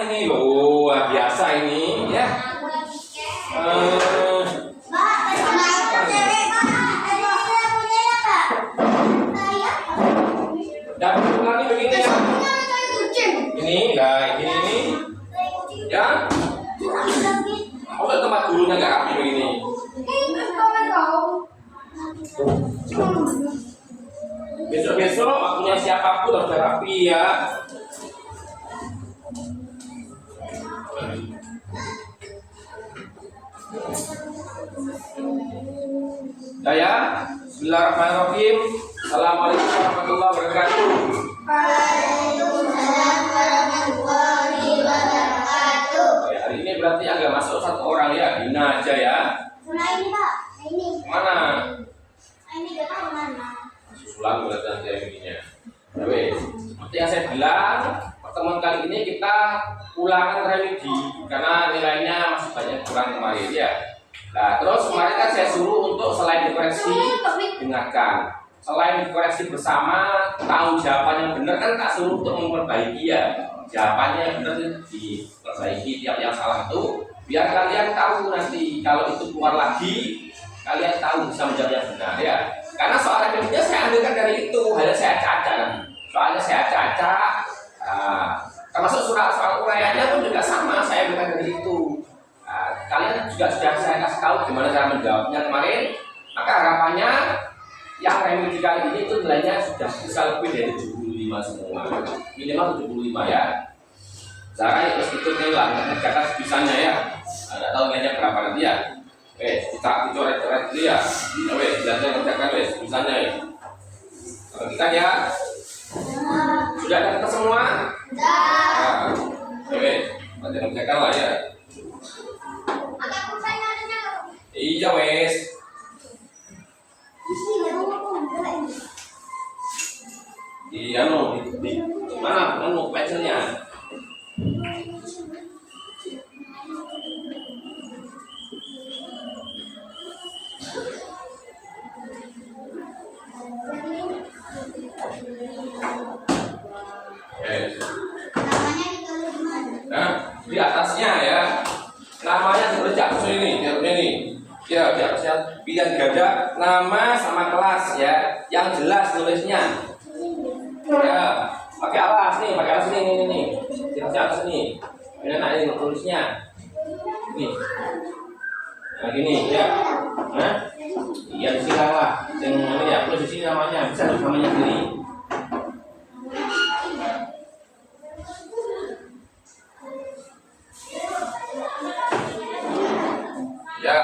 ini loh, biasa ini ya. Dapat ulangi begini ya. Ini ya. Oh, tempat gurunya nggak rapi begini. Besok-besok waktunya siapapun harus rapi ya. Ya, bismillahirrahmanirrahim. Assalamualaikum warahmatullahi wabarakatuh. Waalaikumsalam warahmatullahi wabarakatuh. Hari ini berarti agak masuk satu orang ya, Dina aja ya. Nah ini Pak, ini. Mana? Ini gak tahu mana. Susulan berarti nanti begininya. Oke, seperti yang saya bilang, pertemuan kali ini kita ulangan remedi karena nilainya masih banyak kurang kemarin ya. Nah, terus kemarin kan saya suruh untuk selain dikoreksi, dengarkan. Selain dikoreksi bersama, tahu jawabannya benar kan tak suruh untuk memperbaiki ya. Jawabannya benar diperbaiki tiap yang salah itu, biar kalian tahu nanti kalau itu keluar lagi, kalian tahu bisa menjawab yang benar ya. Karena soal remedinya saya ambilkan dari itu, hanya saya acak nanti. Soalnya saya acak, termasuk surat soal uraiannya pun juga sama, saya ambilkan dari itu. Kalian juga sudah saya kasih tahu gimana cara menjawabnya kemarin, maka harapannya yang remedi kali ini itu nilainya sudah bisa lebih dari 75 semua, minimal 75 ya. Cara meskipun nilai kata sebisanya ya, nggak tahu nilainya berapa nanti ya. Kita coret-coret dulu ya. Belajar kerjakan sebisanya ya. Kalau kita ya sudah ada semua. Belajar kerjakan lah ya. Iya wes. Iya no, di mana? Mana pensilnya? Nah, di atasnya ya. Namanya seperti jatuh ini, ya di atasnya pilihan ganda nama sama kelas ya, yang jelas tulisnya. Ya, pakai alas ini, di atas ini. Ini tulisnya. Ini. Nah gini ya. Nah, iya disilang lah. Yang ini ya, tulis di sini namanya, bisa tulis namanya sini. Ya.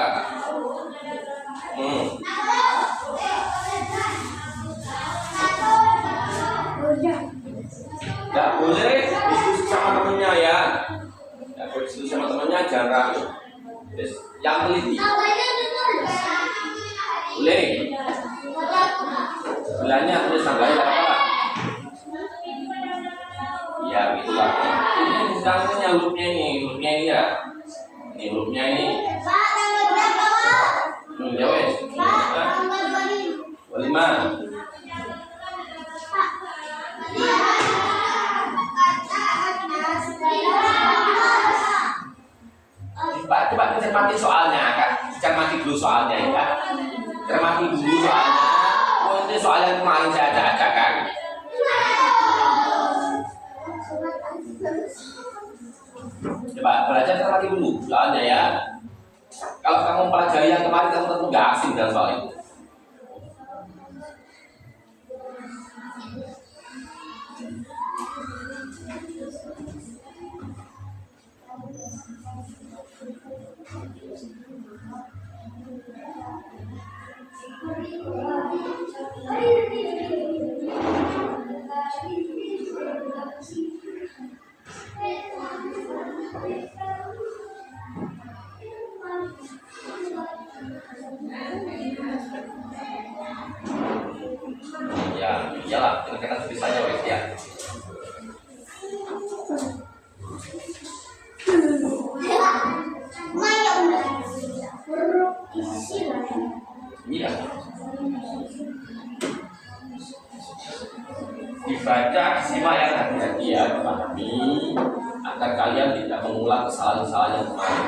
Nggak boleh diskusi sama temennya ya. Nggak boleh diskusi sama temennya, jangan ragu. Yang teliti. Boleh. Sebelahnya tulis tanggalnya apa? Ya gitulah. Ini misalnya hurufnya ini ya. Ini hurufnya ini. Pak, tanggal berapa Pak? Ya wes. Pak, tanggal 25. Pak, coba cermati soalnya kan, cermati dulu soalnya ya, cermati dulu soalnya. Oh ini soal yang kemarin saya acak kan. Coba belajar cermati dulu soalnya ya. Kalau kamu pelajari yang kemarin kamu tentu nggak asing dengan soal itu. Ya, iyalah, kita tulis saja wes ya. Iya. Dibaca, simak yang hati-hati ya, dipahami. agar kalian tidak mengulang kesalahan-kesalahan yang kemarin.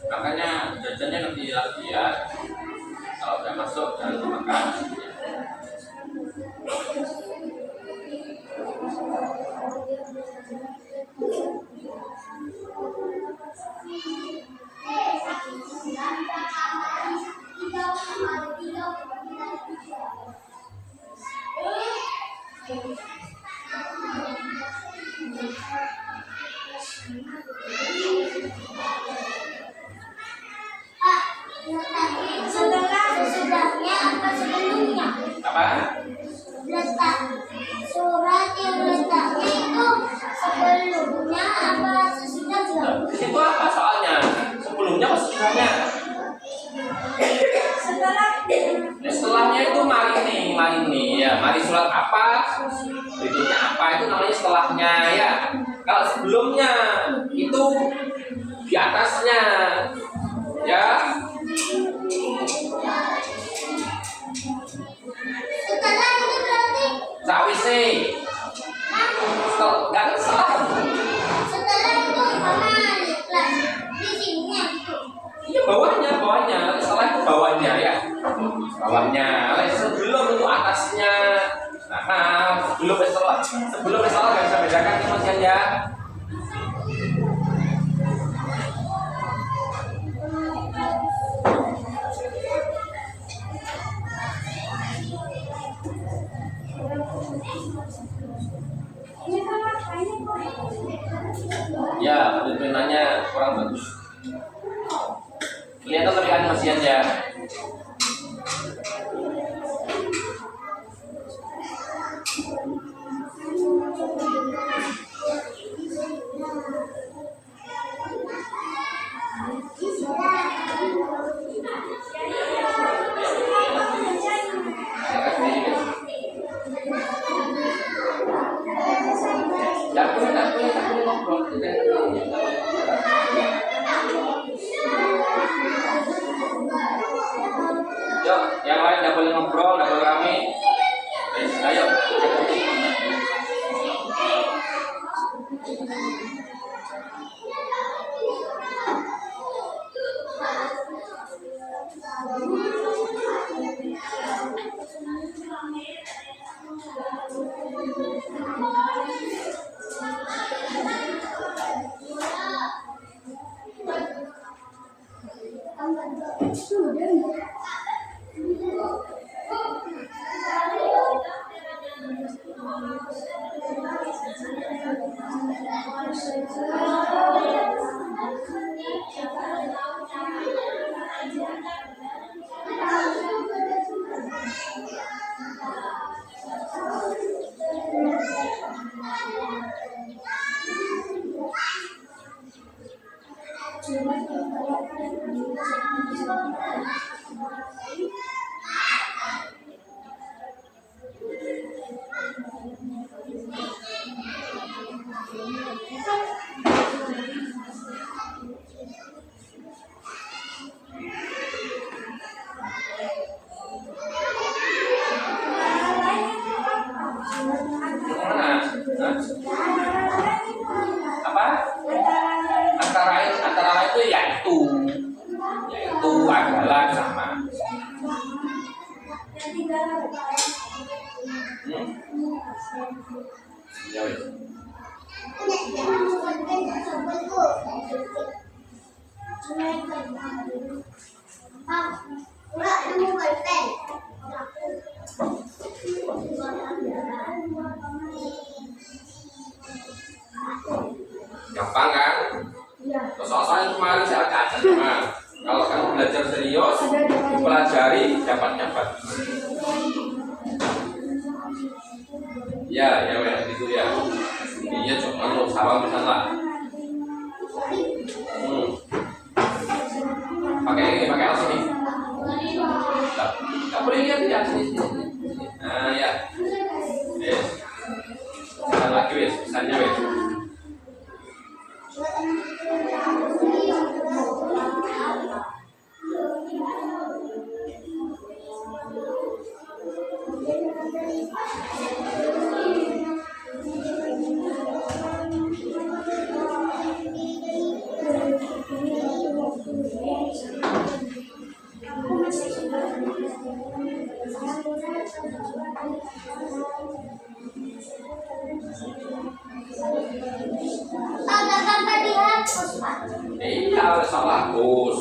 Makanya jajannya nanti lagi ya. Kalau udah masuk jangan makan. Setelah sesudahnya apa sebelumnya? Apa? Letak surat yang letaknya itu sebelumnya apa sesudahnya? Itu apa soalnya? Sebelumnya apa sesudahnya? Setelahnya itu mari nih ya. Mari surat apa? Berikutnya apa? Itu namanya setelahnya ya. Kalau sebelumnya itu di atasnya ya. Setelah ini berarti Sawise. Setelah setelah itu mana di kelas di sininya gitu. iya bawahnya. Setelah itu bawahnya ya. Bawahnya. Sebelum itu atasnya. Nah, sebelum setelah nggak bisa bedakan teman-teman ya. Ya, penanya kurang bagus. Kelihatan lebih animasian ya. Tak boleh ngobrol. Yuk, yang lain tidak boleh ngobrol, tidak boleh rame. Ayo. Apa? Antara lain itu yaitu adalah sama. Ya wes. Udah nemu pulpen. Gampang kan? Soal-soal kemarin saya cacat teman. Kalau kamu belajar serius, pelajari dapat. Ya, itu ya. Iya, cuma lo sawang misalnya. Pakai alas ini. Tak boleh lihat ya sini. Nah, ya. Yes. Jalan lagi wes, misalnya wes. Ada gambar dihapus, Pak. Iya, salah bos.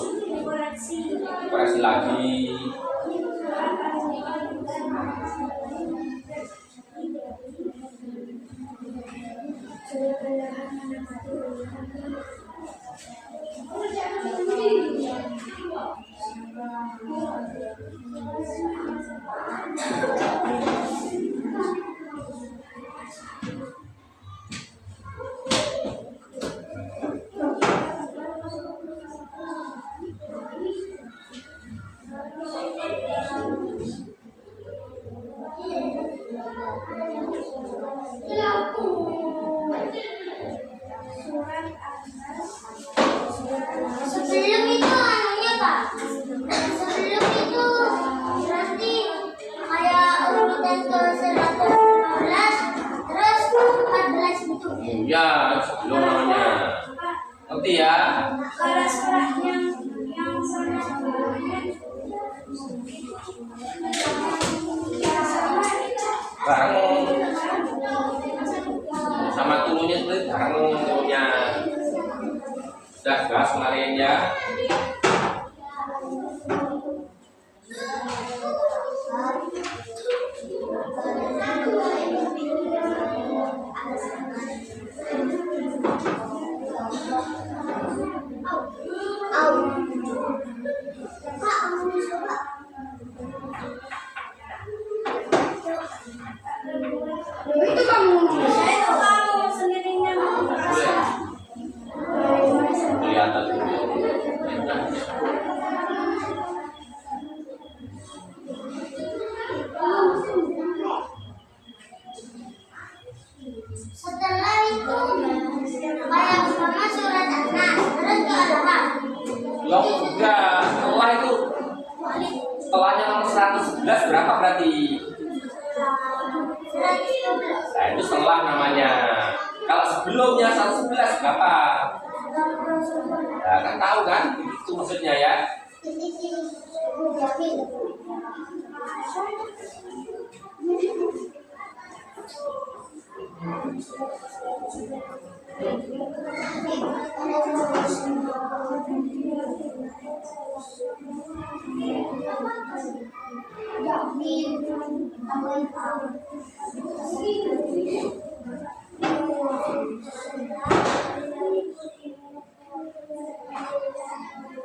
Koreksi lagi. Sebelum itu anunya, Pak. Sebelum itu berarti kayak urutan ke 115 terus 14 gitu. Ya, sebelum namanya. Ngerti ya? Kalau setelah yang sama Bareng sama turunnya seperti bareng turunnya. Sudah bahas kemarin ya. itu kamu sendirinya. Kelihatan dulu. Setelah itu kayak sama surat An-Nas terus ke Al-Rahman. Loh, enggak. Setelah itu, setelahnya nomor 111 berapa berarti? Nah, itu setelah namanya. Kalau sebelumnya 111 berapa? Nah, kan tahu kan? Itu maksudnya ya.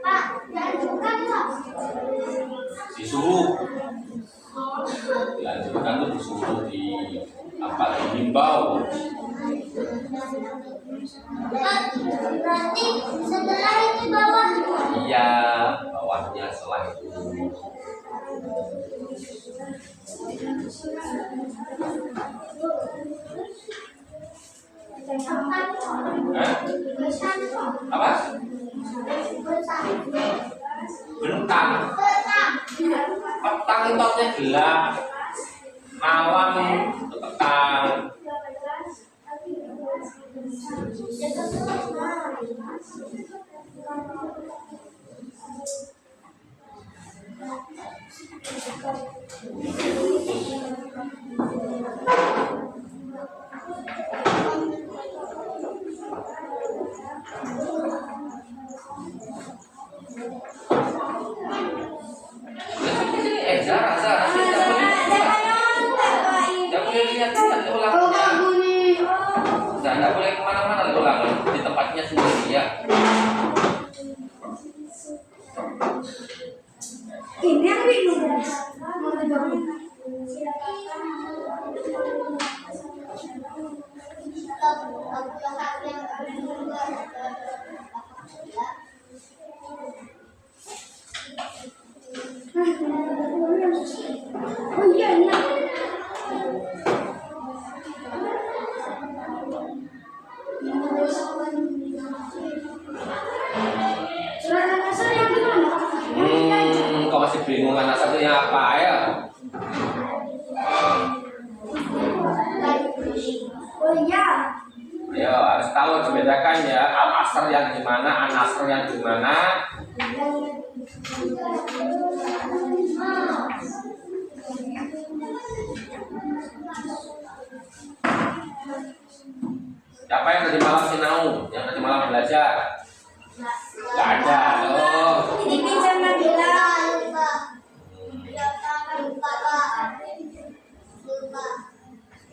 Pak, jangan buka, Pak. Disuruh. Dilanjutkan tuh disuruh di apa dihimbau. Pak, berarti setelah itu bawah. Iya, bawahnya setelah itu. Hah? Apa? Bentang. Petang itu artinya gelap. Malam itu petang. Zara, jangan boleh lihat ulangnya. Nggak boleh kemana-mana ulang di tempat Oh iya, iya. Surat Al-Asr yang gimana? Kau masih bingung anak satunya apa ya? Oh iya. Ayo, harus tahu dibedakan ya. Al-Asr yang gimana, An-Nasr yang gimana. Siapa yang tadi malam sinau? Yang tadi malam belajar? Gak ada loh. Titipin sama Bila.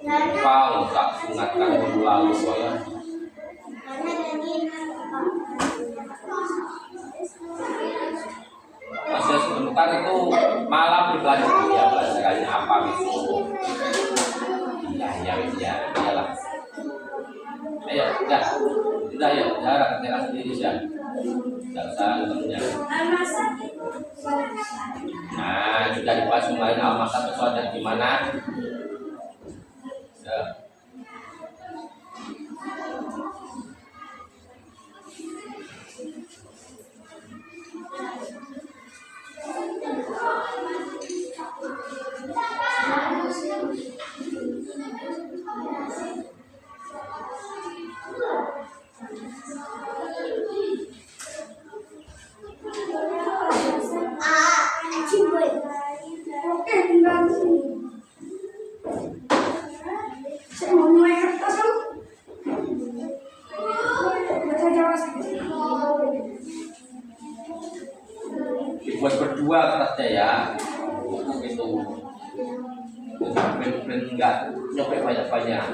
Lupa, tak ingatkan dulu lalu ya. Masih sebentar itu malam belajar ya, belajarnya apa gitu. Ya, iyalah. Ayo, udah ya, jarak kita sendiri ya. Tidak usah temennya. Nah, sudah dibahas kemarin al-masad itu gimana? Ya. Oke, tinggal di sini. Saya mau mulai kertas dong. Bahasa Jawa sedikit. Dibuat berdua kertasnya ya. Itu ben enggak nyopek banyak-banyak.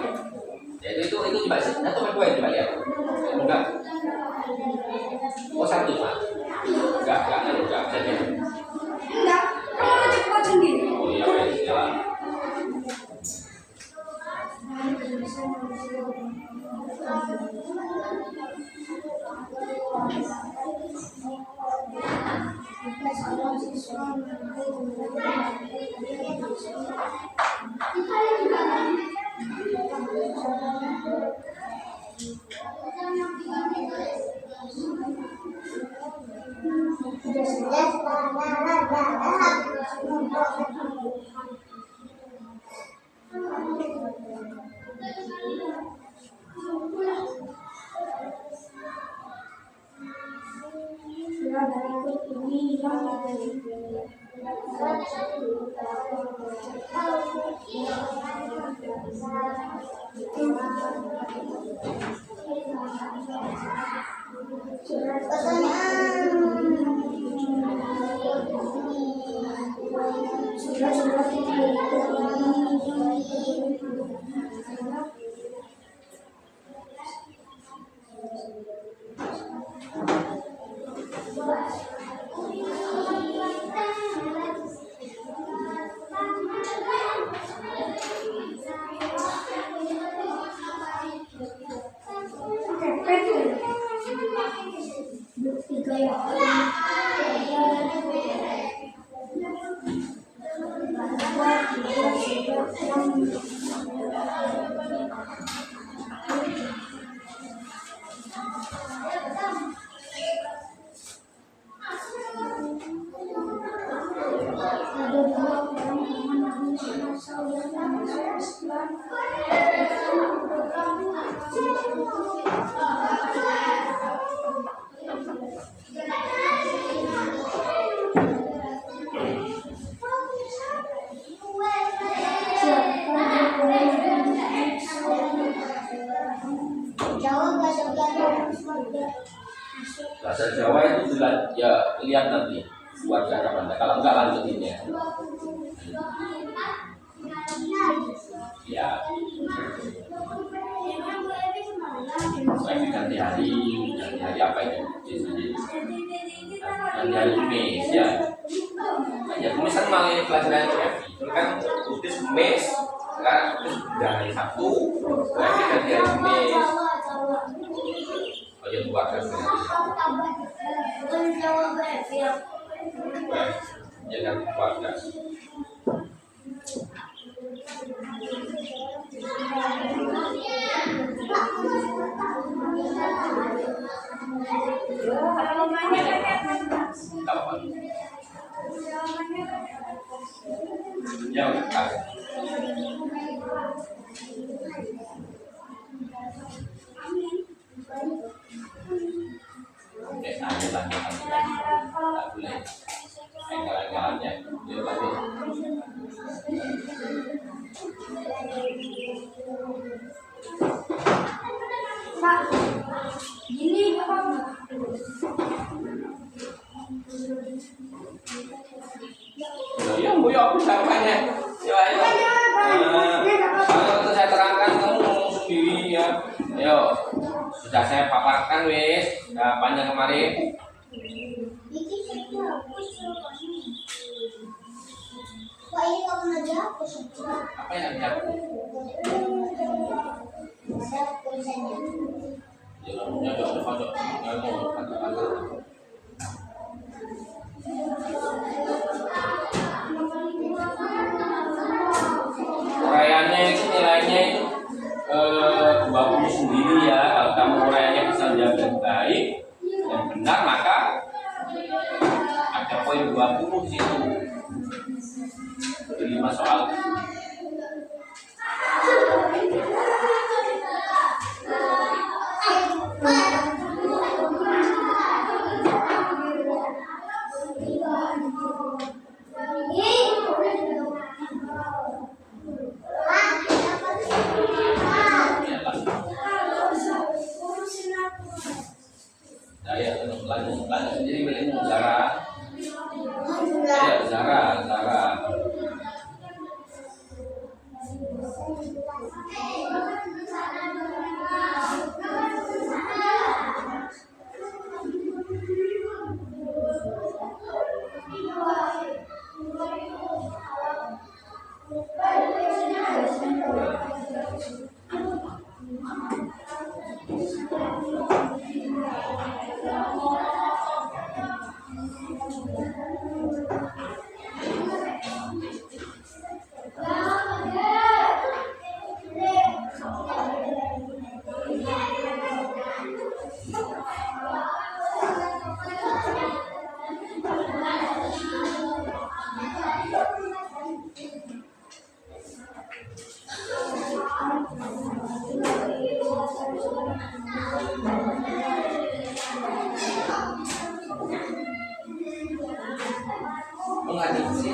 Ya itu coba satu dua coba lihat. Enggak. Oh satu Pak. Enggak jadi. Enggak, kamu cepat sendiri. Oh iya baik ya. Bahasa Jawa itu ya lihat nanti buat cara Anda. Kalau enggak lanjutin ya. Ya. Saya ganti hari apa itu? Ganti hari Kamis ya. Ya Kamis kan malah pelajaran FI. Itu kan khusus Kamis. Sekarang khusus dari Sabtu. Berarti ganti hari Kamis. aja keluarga Bukan jawaban ya. jaga keluarga. Kapan? Ya udah. Oke, ada lagi tak boleh. Enggak-enggaknya, dia lagi. Pak, gini apa? Ya, Bu, ya aku samanya. Ya, ayo. Kalau saya terangkan kamu ngomong sendiri ya. Ayo, sudah saya paparkan wes. Nah, panjang kemarin. Kok ini nggak pernah dihapus? Apa yang dihapus? Ada tulisannya. Ya, nyodok. Kata-kata. Uraiannya itu nilainya itu 20 sendiri ya. Kalau kamu uraiannya bisa jaga baik dan benar maka ada poin 20 di situ. Jadi 5 soal. Saya lanjut sendiri milikmu Zara. Ya, Zara. Menghadapi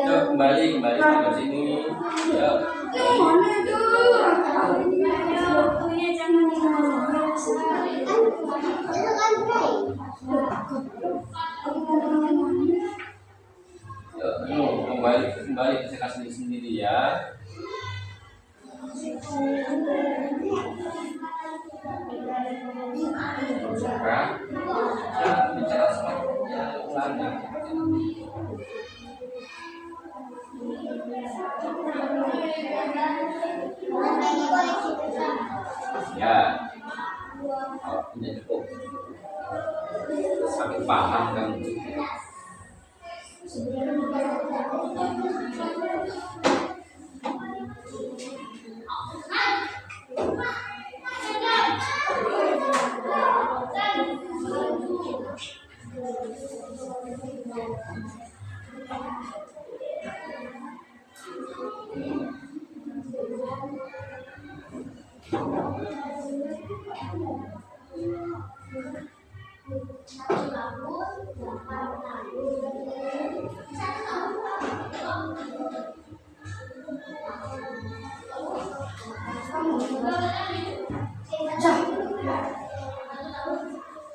kembali kembali ke sini. Ya. Kembali ke kelas sendiri ya. Bicara semuanya ulang ya. Waktunya cukup. Semakin paham kan.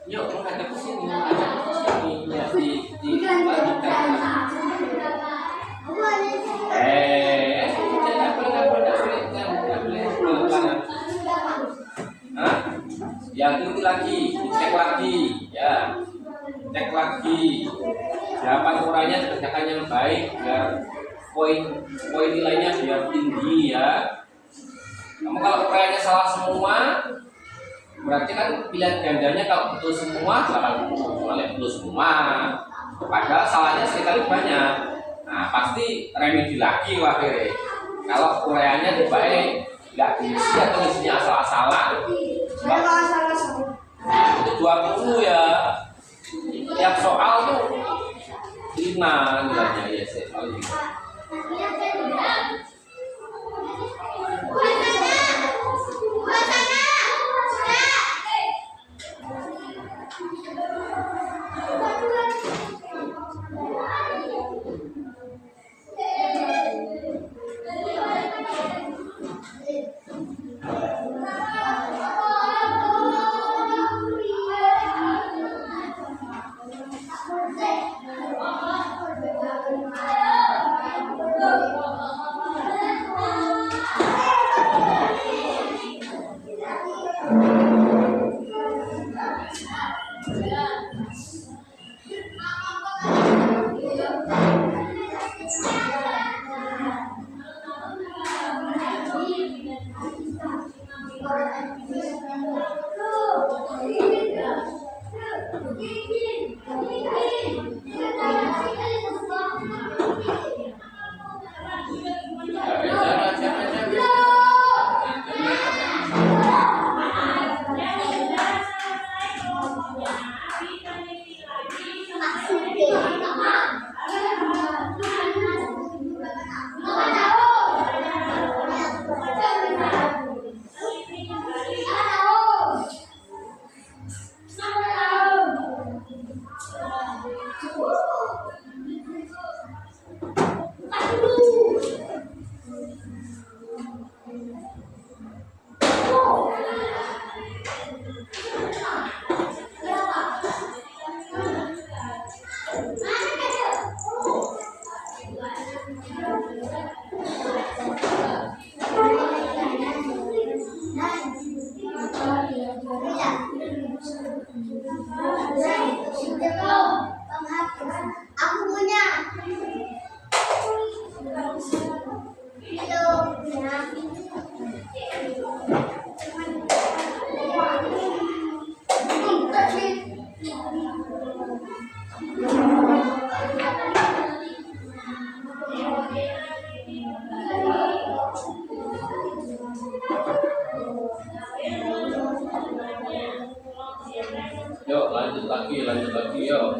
Yuk, menghadap ke sini, ya, dilanjutkan. Yang itu lagi, cek lagi, ya, cek lagi. Jawaban urainya dikerjakan yang baik, biar poin nilainya biar tinggi ya. Kamu kalau urainya salah semua, berarti kan pilihan gandanya kalau betul semua 80, kalau betul semua. Padahal salahnya sekali banyak. Nah, pasti remedi lagi akhirnya. Kalau uraiannya baik, nggak diisi atau isinya asal-asalan. Itu 20 ya. Tiap soal tuh 5 nilainya ya soal ini. Aku punya. Yuk lanjut lagi yuk.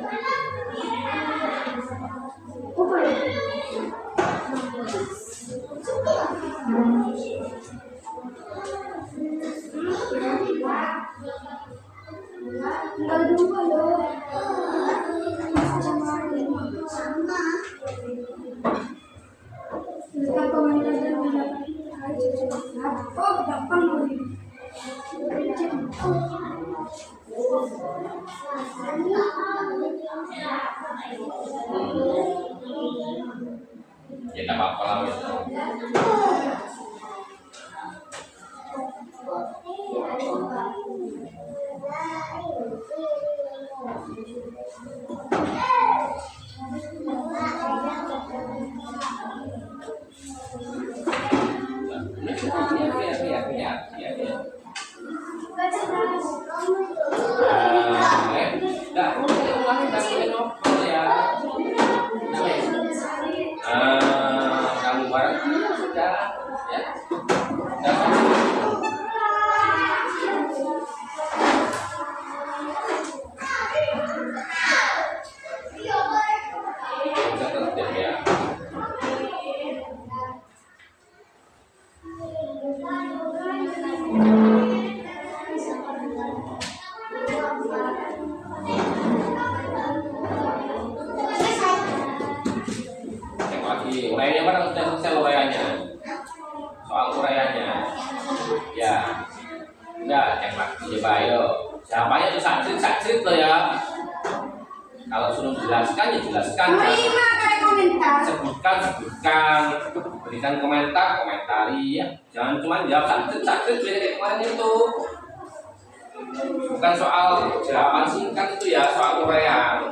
Oh, gampang. Ya nggak apa-apa lah wes. Kamu bareng sudah ya. Sudah tertib ya. Cek lagi uraiannya mana sudah selesai uraiannya. Soal uraiannya. Ya. Enggak, cek lagi coba ayo. Siapanya tuh saksit loh ya. Kalau suruh jelaskan ya jelaskan. Kayak komentar. Sebutkan, berikan komentari ya. Jangan cuma jawab saksit kayak kemarin itu. Bukan soal jawaban singkat itu ya, soal uraian.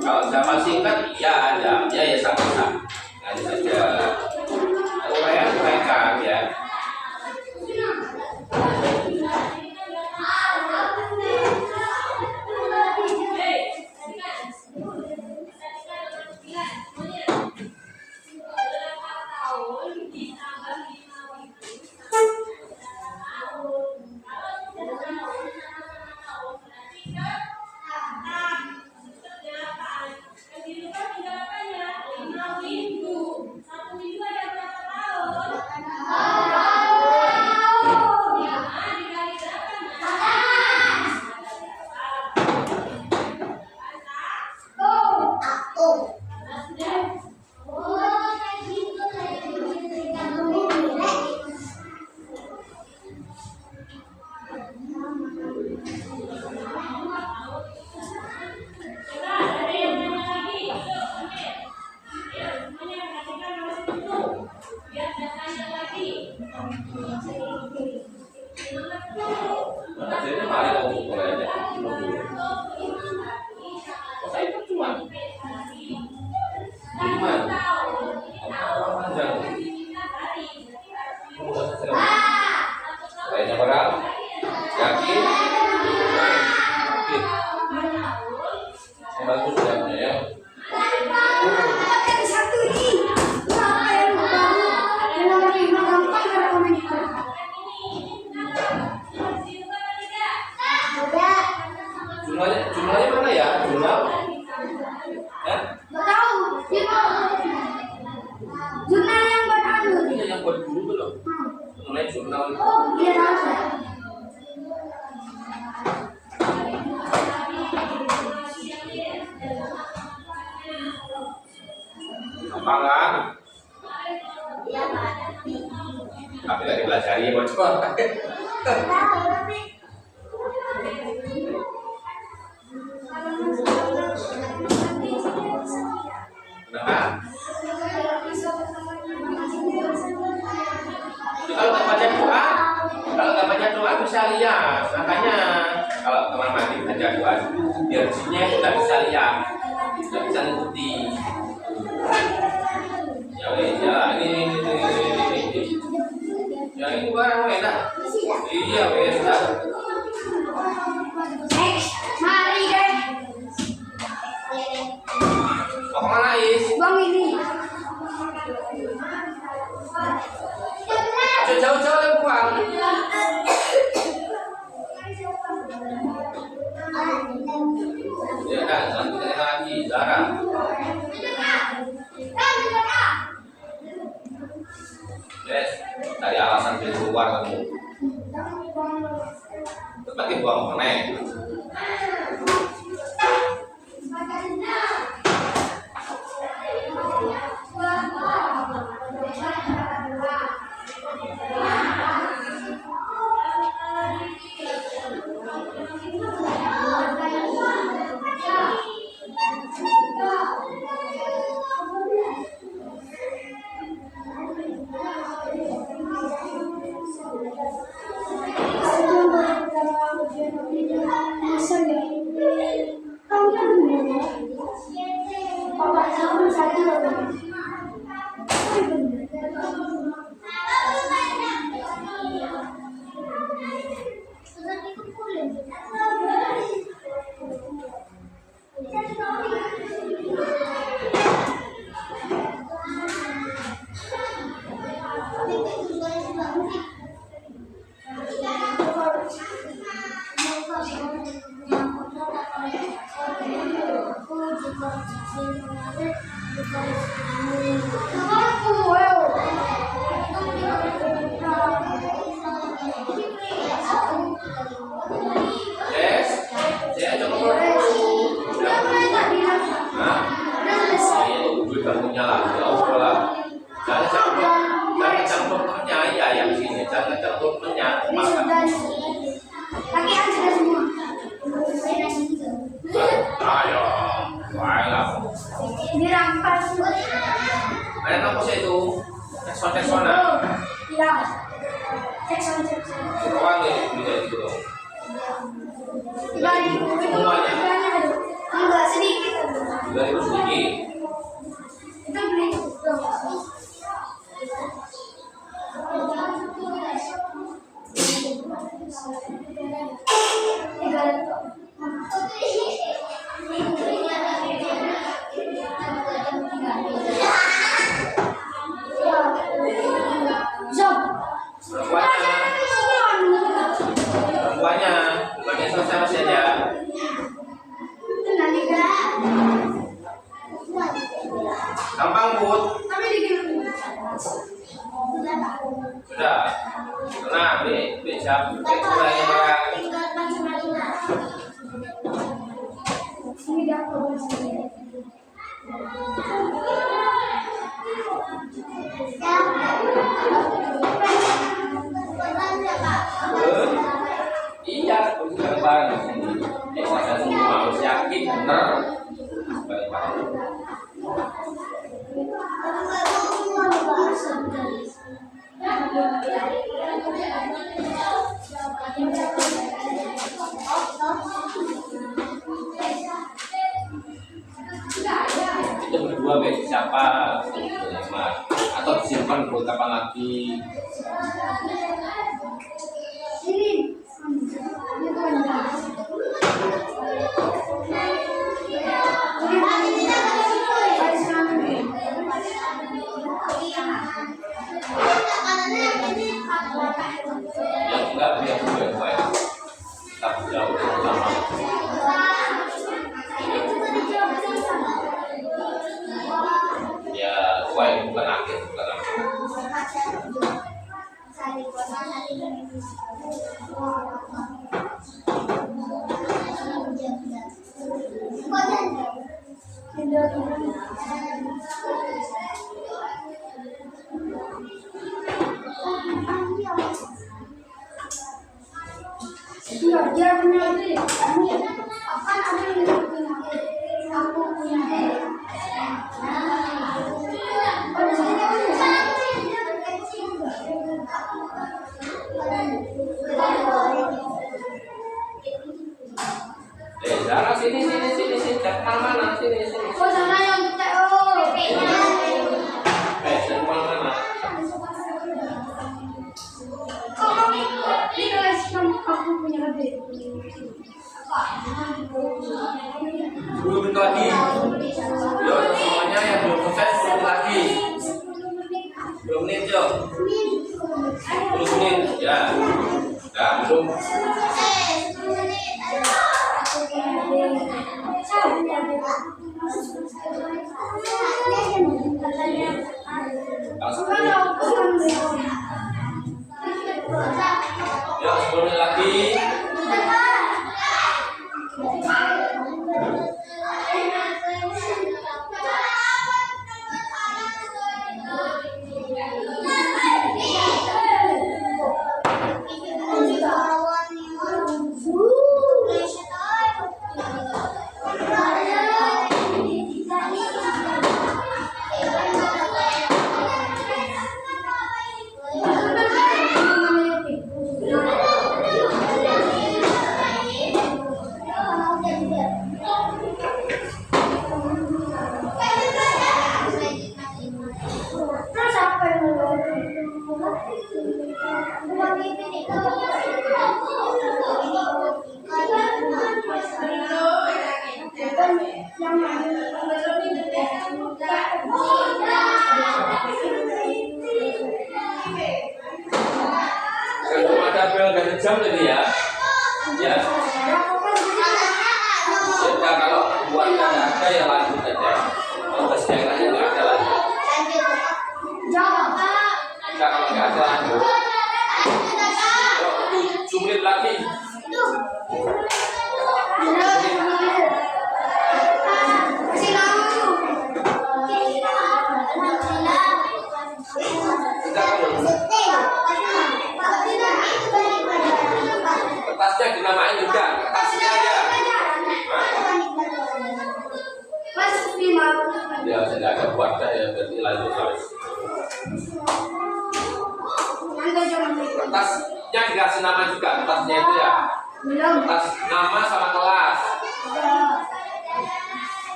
Kalau jawaban singkat iya ada, ya sama-sama. Nanti saja. Uraian uraikan ya. Jadi mari kamu mulai aja. Saya itu cuma kayaknya barang yakin bagus ya. Satu ini. Apa yang baru? Yang nomor 5 gampang ada komentar. Jumlahnya mana ya? Jurnal? Ya? Gak tahu. Jurnal yang buat anu. Ini yang buat guru tuh loh. Mulai jurnal itu. Iya tahu saya. Gampang kan? Tapi lagi belajar ya bocor. Kenapa? Kalau nggak baca doa bisa lihat. Makanya kalau teman mati baca doa biar jinnya itu nggak bisa lihat, nggak bisa ngikuti. Ya wes ya ini. Ya ini barang enak. Iya wes ya. Mari deh. Mau kemana Is? Bang ini. Jauh-jauh yang buang. Ya kan, jangan kita lagi darah. Yes, dari alasan di luar kamu. Sebagai buang mana? Jangan ngecap dokternya, ya yang sini. Jangan ngecap dokternya. Masa? Pakaian sudah semua. Ayo, baiklah. Ini rampas. Ada apa sih itu? Tekson-teksona. Iya. Tekson. Ruang ya, bisa gitu dong. Semuanya. Enggak sedikit. 3.000 sedikit. Itu beli. Semuanya bagian selesai masih aja. Gampang Bud. Sudah. Tenang nih, siap. Kurangnya barang. Iya, sekarang barang di sini. Saya semua harus yakin benar. Barang-barang. Itu berdua siapa atau disimpan buat kapan lagi? Ya enggak biar baik. Tetap jauh sama. Ya, baik bukan akhir, bukan akhir. Dia punya itu. Akan ada yang punya. Aku punya. Zara sini, jangan mana, sini. Oh, sana yang kita Jangan mana. Ini kelas aku punya lebih. Belum lagi. Yo, semuanya yang belum selesai 10 lagi. 10 menit yo. 10 menit ya. Nah, belum. Langsung. Ya, 10 menit lagi. Kalau ada bel ganti jam tadi ya. Ya. Ya kalau buatnya nggak ada ya lanjut aja. Kalau kesiangannya nggak ada lagi. Enggak, kalau nggak ada lanjut. 7 menit lagi. Tidak kamu. Kertasnya dinamain juga, kertasnya aja. Ya, tidak ada buatnya ya, berarti lanjut lagi. Kertasnya dikasih nama juga, kertasnya itu ya. Kertas nama sama kelas.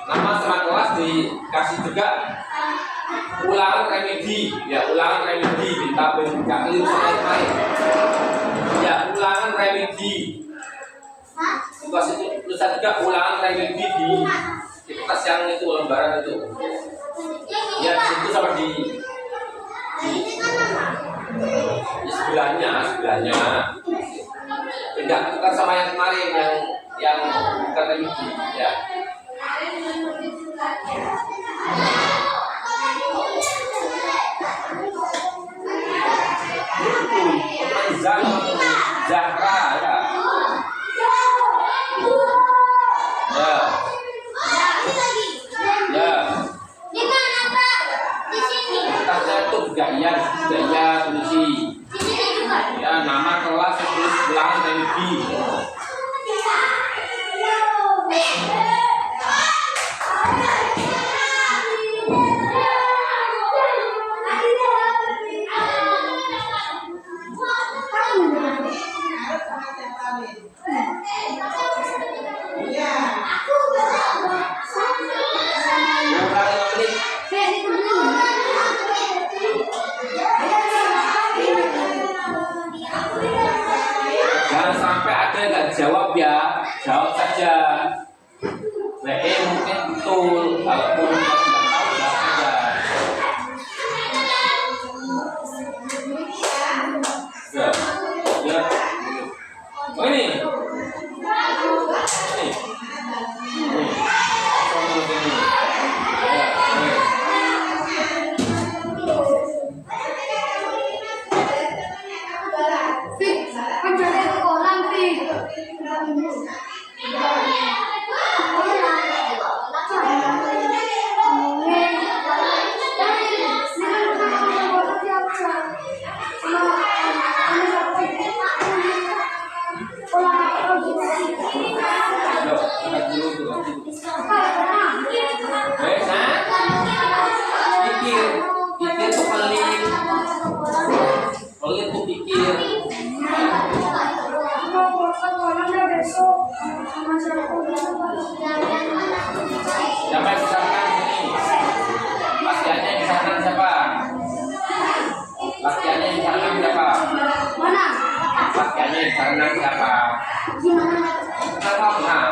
Nama sama kelas dikasih juga ulangan remedi, ya ulangan remedi di tabel nggak keliru sama yang lain. Ya ulangan remedi. Tugas itu tulisan juga ulangan remedi di kertas yang itu lembaran itu. Ya di situ sama di sebelahnya. Tidak bukan sama yang kemarin yang bukan remedi ya. Zahra ya. Ya. Ya. Di mana, Pak? Di sini. Kertasnya itu juga iya tulis. Di sini juga. Ya, nama kelas tulis belakang remedi. Jangan sampai ada yang nggak jawab ya, jawab saja. Mungkin betul, kalaupun nggak tahu jawab saja. Ya. Oh, ini. Pikir tuh pelit tuh pikir. Siapa yang misalkan ini? Latihannya misalkan siapa? Latihannya misalkan siapa? Mana? Latihannya misalkan siapa? Kenapa enggak?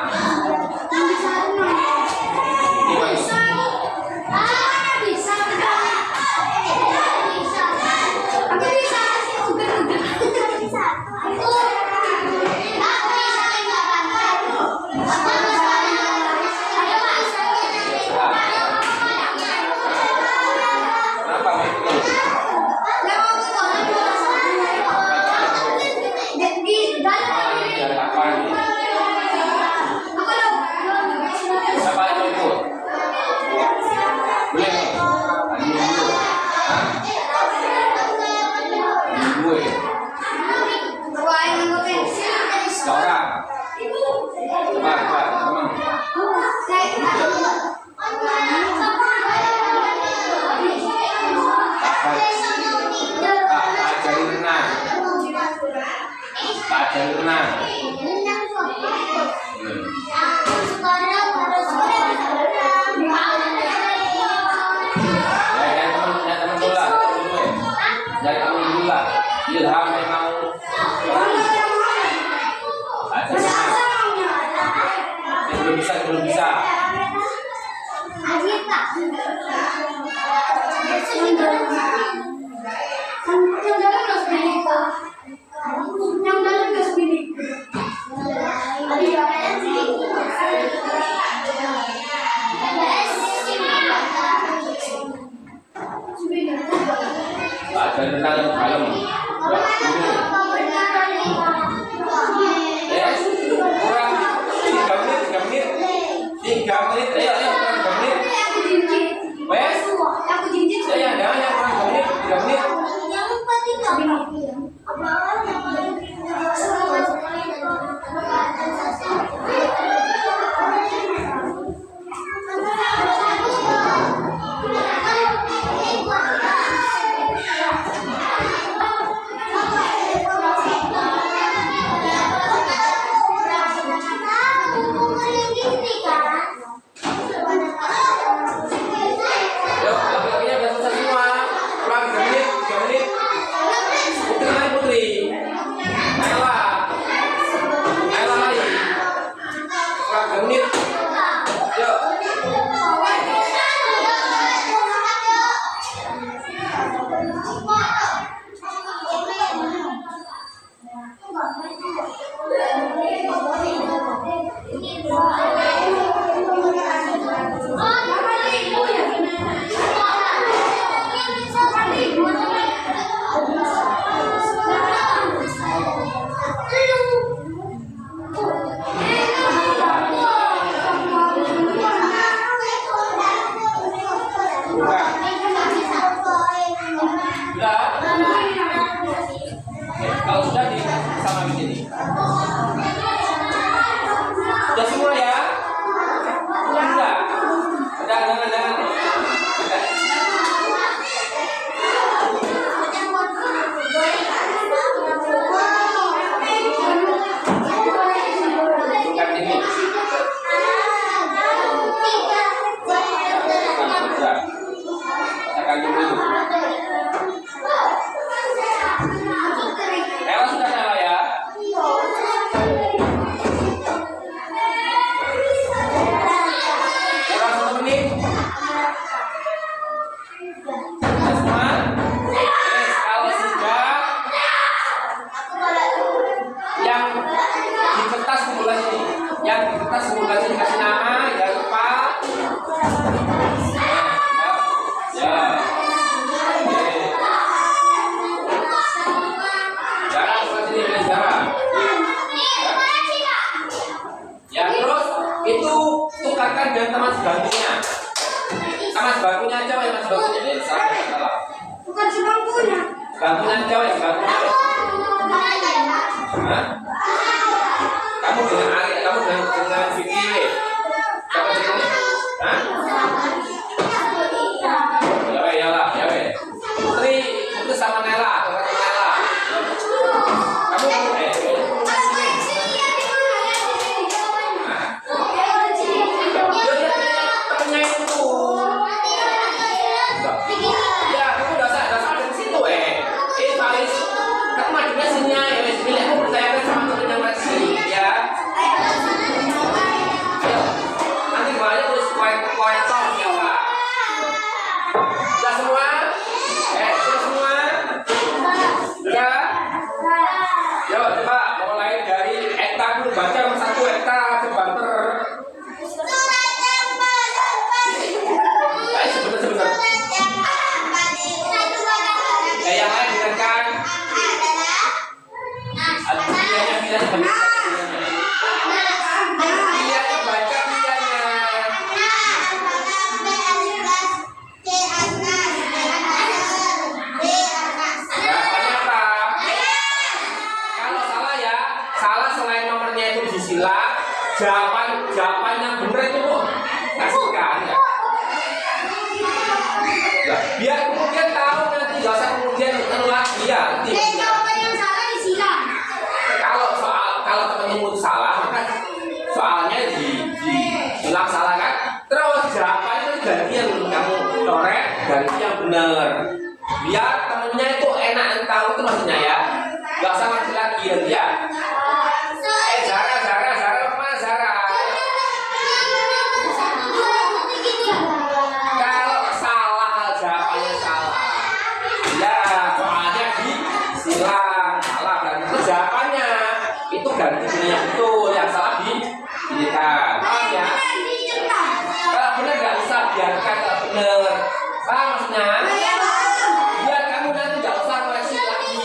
Ilham memang belum bisa. Ada tentang malam. Tiga menit, ayo kurang 3 menit. Wes, saya ada yang kurang 3 menit. Yuk, laki-lakinya udah selesai semua. Kurang 3 menit, 3 menit. Putri lagi, Putri. Nela. Nela lagi. Kurang 3 menit. Yuk. Udah. Kalau sudah di sama di sini. Sudah semua ya? Sudah. Jangan. Udah. Bukan ini. Sudah. Kita dulu. Nela sudah Nela ya? Kurang 1 menit. Sudah semua? Yes, kalau sudah yang di kertas simulasi ini. Yang di kertas simulasi dikasih nama, jangan lupa. Ya. Oke. Jarang seperti ini, jarang. Ya terus itu tukarkan dengan teman sebangkunya. Teman sebangkunya aja ya, teman sebangkunya salah. Bukan sebangkunya. Sebangkunya aja ya, sebangkunya. Hah? Kamu dengan Ari, kamu dengan Vicky. Siapa sih kamu? Hah? Ya lah. Putri sama Nela, tukarkan Nela. Kamu temennya itu. Ya, kamu udah sampai di situ Faris. Kamu majunya sini ya, pilih aku percayakan sama temen yang masih ya. Ayo, nanti gimana tulis koin siapa? Sudah semua? Sudah semua? Sudah? Yo, coba mulai dari Ekta dulu, baca nomor 1 Ekta, Banter. Ayo sebentar. Yang lain dengarkan. Pilihannya baca pilihannya. Jawabannya apa? Kalau salah ya, salah selain nomornya itu disilang, jawaban yang benar itu kasihkan ya. Biar kemudian tahu nanti, gak usah kemudian lagi ya. Jawaban yang salah disilang. Kalau temannya itu salah, maka soalnya disilang salah kan. Terus jawabannya itu ganti yang kamu coret, ganti yang benar. Biar temennya itu enak tahu itu maksudnya ya. Gak usah ngerti lagi ya. Zara, mana Zara? Kalau salah jawabannya salah, ya soalnya disilang salah dan itu jawabannya itu ganti dengan yang betul, yang salah dipilihkan. Paham ya? Kalau benar nggak usah biarkan kalau benar. Paham maksudnya? Biar kamu nanti nggak usah koleksi lagi.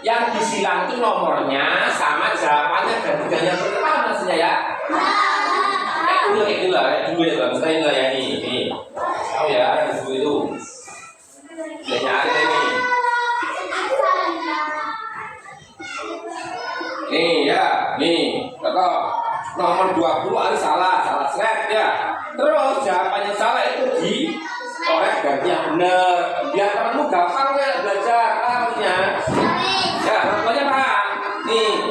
Yang disilang itu nomornya sama jawabannya ganti dengan yang benar. Paham maksudnya ya? Dulu ya, misalnya ya ini. Tahu ya, dulu itu. Saya nyari ini. Nomor 20 Ali salah seret ya. Terus jawaban yang salah itu di korek ganti yang benar. Biar temanmu gampang ya belajar. Pahamnya? Ya, contohnya paham. Nih,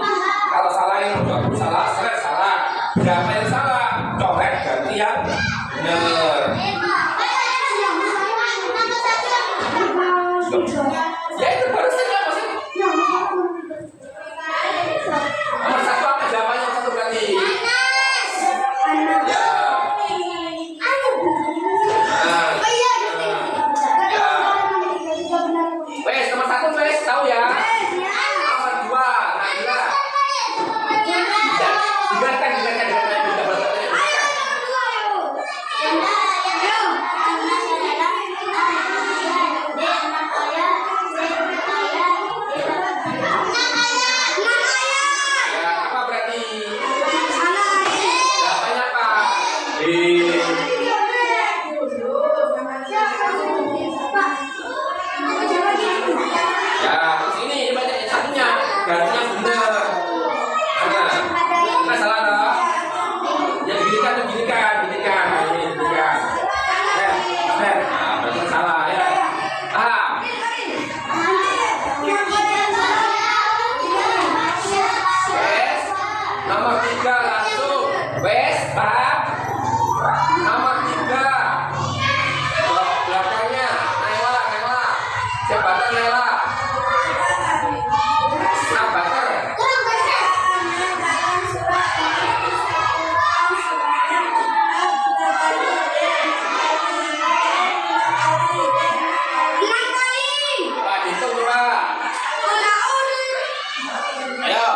kalau salah yang 20 salah, seret salah. Jawaban yang salah, corek ganti yang benar. Ya itu baru saja maksudnya. Nomor 1 apa jawabannya? Satu berarti. Ya. Wes, nomor 1 wes tahu ya. Nomor 2, Nabila. Dengarkan. Ya, apa berarti? Jawabannya apa? Ya, terus ini baca yang satunya. Gantinya benar. Nah, salah dong. Ya diginikan. Ini diginikan. Nah, berarti salah ya. Wes, nomor 3 langsung. Wes, paham? Nomor 3. Belakangnya, Naila. Jabatan Naila. Sabater. Coba dihitung coba. Ayo.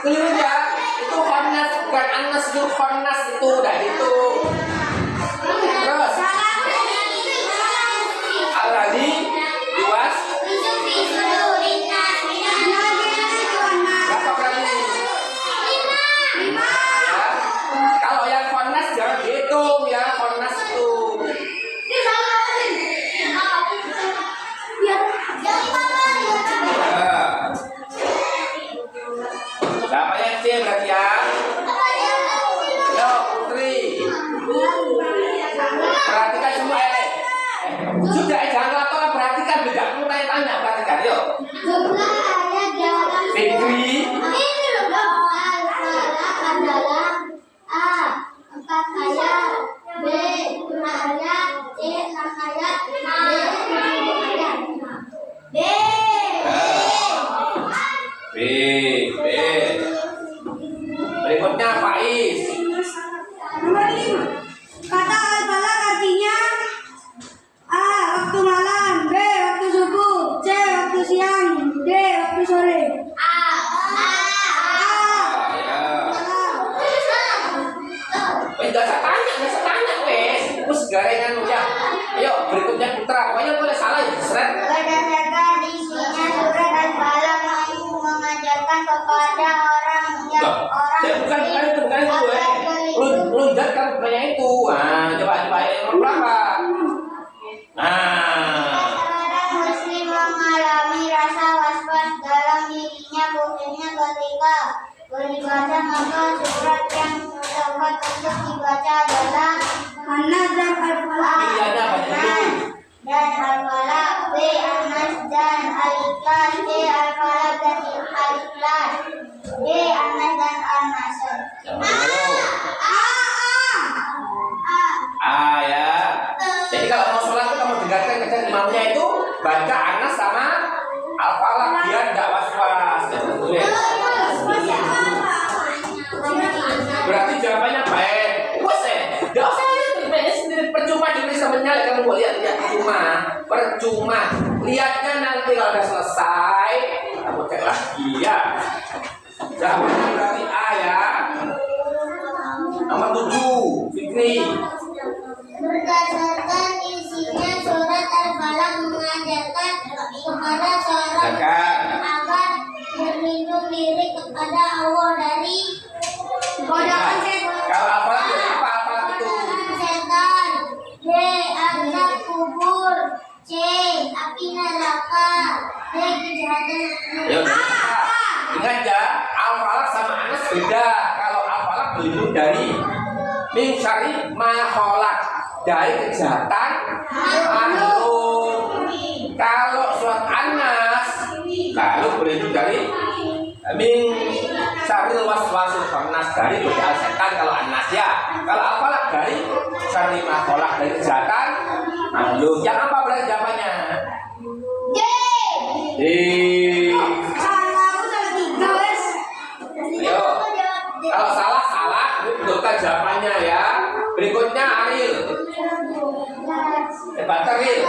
Keliru ya. Itu Khonas bukan Anas, itu Khonas itu udah dihitung. Terus Al-Radhi luas berapa kali? Ya. Kalau yang Khonas jangan dihitung ya, Khonas itu. Siapa yang C berarti ya? Yo, Putri. Perhatikan semua sudah jangan laporan, perhatikan, tidak perlu tanya, perhatikan yuk. Fikri. B. Berikutnya Faiz. Nomor 5. Kata al-falaq artinya A. Waktu malam, B. Waktu subuh, C. Waktu siang, D. Waktu sore. Nggak usah tanya wes. Terus garengan ya. Ayo berikutnya Putra. Pokoknya boleh salah ya, seret. Berdasarkan isinya surat Al-Falaq mampu mengajarkan kepada orang yang Bukan itu Lunjat kan bukannya itu. Nah, coba nomor berapa? Nah, Seorang muslim mengalami rasa was-was dalam dirinya khususnya ketika beribadah, maka surat yang tepat untuk dibaca adalah An-Nas dan al-falaq. pilihannya apa dulu? dan Al-Falaq, B. An-Nas dan Al-Ikhlas, C. Al-Falaq dan Al-Ikhlas, D. An-Nas dan An-Nasr. Ya. Jadi kalau mau sholat itu kamu dengarkan kerjaan imamnya itu baca Anas sama Al-Falaq biar tidak was-was. Berarti jawabannya baik. Tidak usah lihat sendiri, percuma diri sebenarnya kamu mau lihat percuma. Lihatnya nanti kalau udah selesai kamu cek lagi ya. Jawabannya berarti A ya. Nomor 7 Fikri. Berdasarkan isinya surat Al-Falaq mengajarkan kepada seorang agar berlindung diri kepada Allah dari godaan setan. Kalau apa itu? Setan. B. Azab kubur. C. Beda kalau al-falaq berlindung dari min syarri ma khalaq, dari kejahatan makhluk. Kalau surat An-Nas lalu berlindung dari min syarril waswasil khannas, dari godaan setan kalau An-Nas ya. Kalau al-falaq dari syarri ma khalaq, dari kejahatan makhluk. Yang apa berarti jawabannya? Salah, aku salah 3 wes. Ayo. Kalau salah, betulkan jawabannya ya. Berikutnya Ariel. Baca Ariel.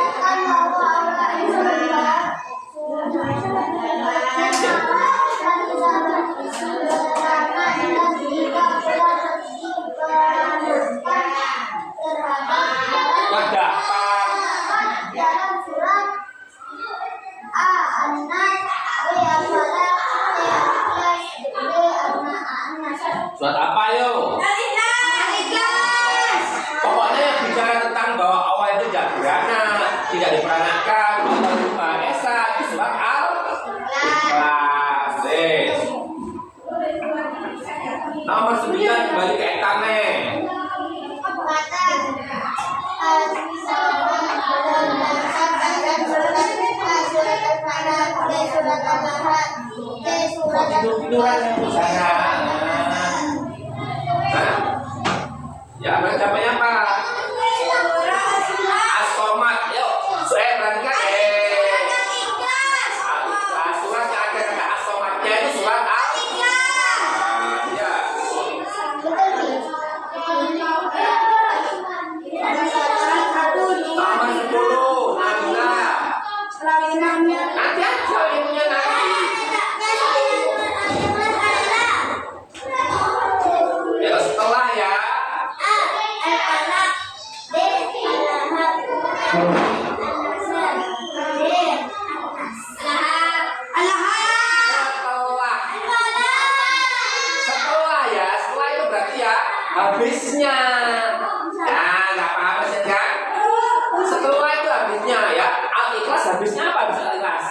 dalam surat An-Nas, Surat apa yo? Pokoknya yang bicara tentang bahwa Allah itu tidak beranak, tidak diperanakan, Allah itu Maha Esa, itu surat Al-Ikhlas. Nomor 9 kembali ke Etane. Tidur-tiduran yang sana. Ya, namanya apa? As-Somat. Yuk, saya perhatikan surat yang ada kata As-Somatnya itu surat ya. Nomor 10, Nabila. Nanti aja ilmunya nanti. Ya, setelah ya. Setelah itu berarti ya habisnya. Nah, nggak paham sih kan? Setelah itu habisnya ya. Al-Ikhlas habisnya apa? Bisa Al-Ikhlas?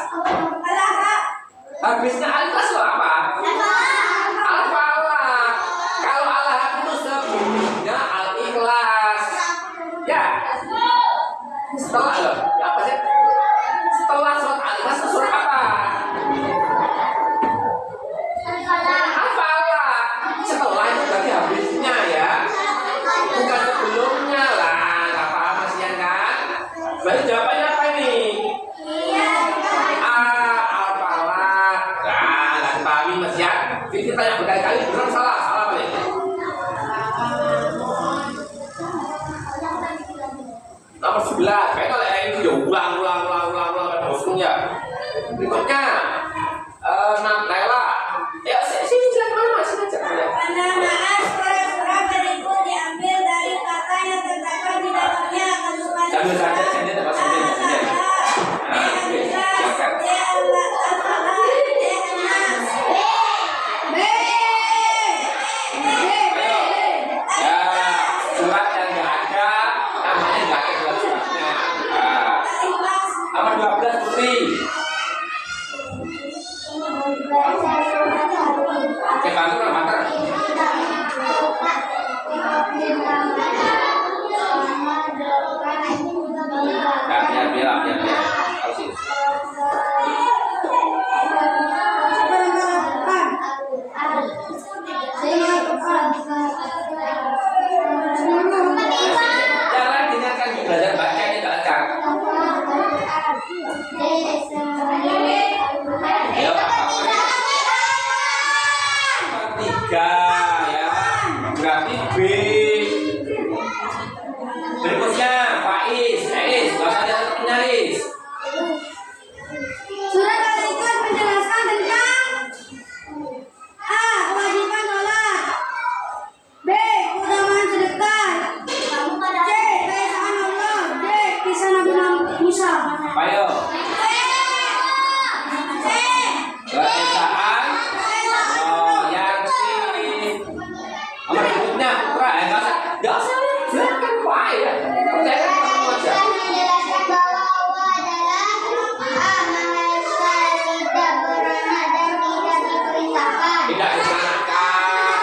Habisnya Al-Ikhlas itu apa? Al-Falaq. Kalau Al-Lahab itu sebelumnya Al-Ikhlas. Ya. Setelah loh. Ya apa sih? Setelah surat Al-Ikhlas itu surat apa? Al-Falaq. Setelah itu berarti habisnya ya. Bukan sebelumnya lah. Nggak paham Mas Ian kan? Berarti jawabannya apa ini? Al-Falaq. Nah, nggak dipahami Mas Ian. Kita tanya berkali-kali benar salah. Salah apa nih? Nomor 11. Kayak kalau ini dia ulang pada usulnya. Berikutnya Naila. Ya, sini silakan Mas. Sambil saja sini tempat sini. Nah, oke, silakan. Ayo. Ya, surat yang nggak ada namanya nggak ada dalam suratnya. Nomor 12 Putri. Oke, bantu kan bantu. Ya, biar. Harus ini. Jangan dengarkan belajar baca ini tak lancar. Ayo, nomor 3 ya. Berarti B. Berikutnya Faiz. Bahasa dia penyaris. Surat Al-Ikhlas menjelaskan tentang A. Kewajiban sholat, B. Keutamaan sedekah, C. Keesaan Allah, D. Kisah Nabi Musa. Ayo. Keesaan. Oh, Yasin. Nomor berikutnya Putra. Nggak usah. Silakan Pak ya. Percayakan kamu aja. Menjelaskan bahwa Allah adalah Maha Esa, tidak beranak dan tidak diperintahkan. Tidak diperanakan.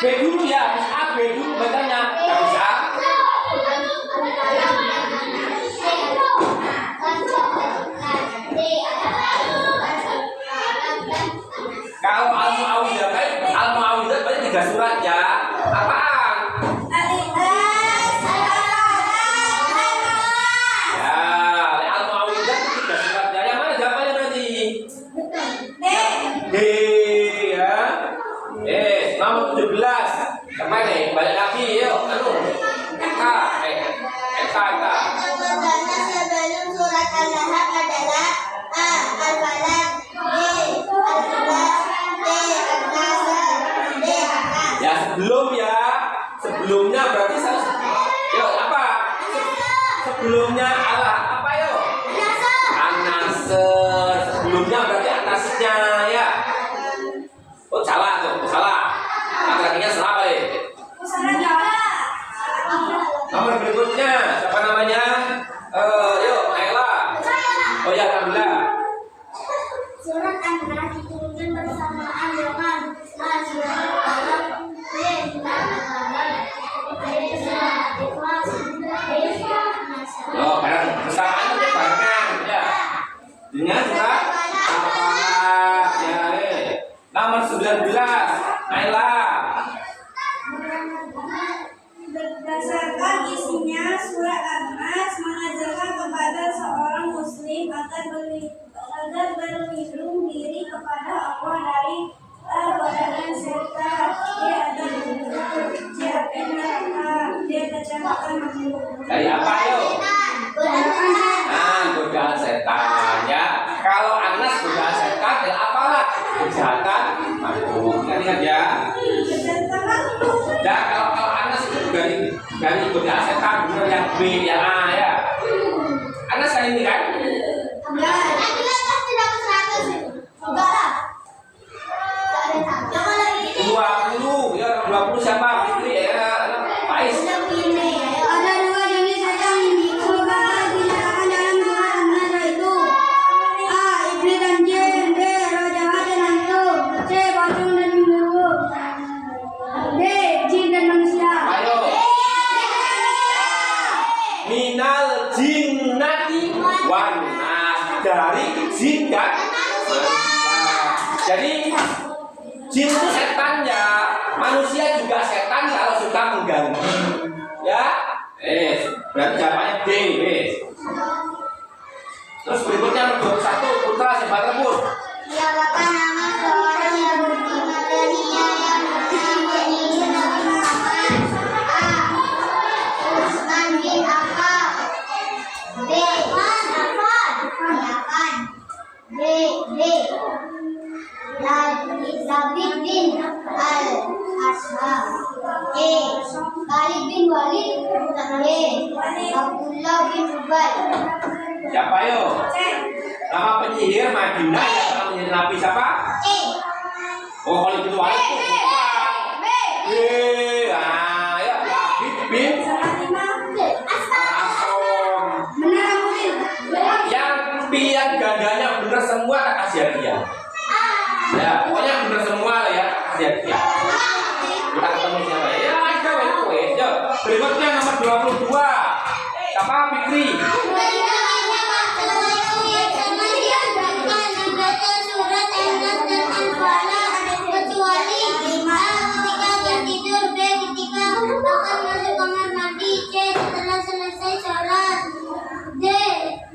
B dulu ya, habis A B dulu bacanya. Nggak bisa. Kalau al-mu'awidah berarti 3 surat ya. Apaan? Ya, al-mu'awidah 3 surat ya. Yang mana jawabannya berarti? D ya. Nomor 17. Kemana nih? Balik lagi yuk. Eka. Pertama sebelum surat Al-Lahab adalah A. Al-Falaq, B. Al-Ikhlas, C. An-Nasr, D. An-Nas. Ya sebelumnya berarti yuk apa? Sebelumnya Allah apa yuk? An-Nasr. Sebelumnya berarti atasnya ya. Oh salah tuh, salah. Laki-lakinya salah balik. Nomor berikutnya siapa namanya? Yuk, Naila. Oh ya, alhamdulillah. Surat An-Nas diturunkan bersamaan dengan A. Surat Al-Falaq, B. Surat Al-Falaq, C. Surat Al-Ikhlas, D. Surat An-Nasr. Oh, barang bersamaan itu barengan ya. Dengan surat Al-Falaq ya. Nomor 19, Naila. Berdasarkan isinya, surat An-Nas mengajarkan kepada seorang muslim agar berlindung diri kepada Allah dari godaan setan, agar C akan neraka, D kejahatan makhluk. Dari apa yuk? Godaan setan ya. Kalau Anas godaan setan, dari apalah? Kejahatan makhluk. Ingat ya. Dan kalau Anas itu dari godaan setan benar yang B yang A ya. Anas kali ini kan? Ya, pasti dapat 100. Enggak lah. Enggak ada sama. 20 ya, 20 siapa? Fitri ya. Faiz. Ada 2 jenis setan yang dinyatakan dalam surat An-Nas, yaitu A. Iblis dan jin, B. roh jahat dan hantu, C. pocong dan genderuwo, D. jin dan manusia. Ayo. Minal jinnati wan nas, dari jin dan manusia. Jadi jin itu setan ya, manusia juga setan kalau suka mengganggu. Ya, berarti jawabannya D. Terus berikutnya nomor 21, Putra Sebar Rebut. Siapakah nama seorang yang beriman darinya yang menyihir Nabi Muhammad? A. Utsman bin Affan, B. Affan, B. Labid bin Al-Ashab, C. Khalid bin Walid, D. Abdullah bin Ubay. Siapa yo? Nama penyihir Madinah yang pernah menyihir Nabi siapa? C. Oh, Khalid bin Walid itu bukan. Ya, Labid bin Asom. Yang pilihan gandanya benar semua tak kasih hadiah. Ya, pokoknya benar semua lah ya, kasih hadiah. Kita ketemu siapa? Ya, ada wes. Ya, berikutnya nomor 22. Siapa? Fikri.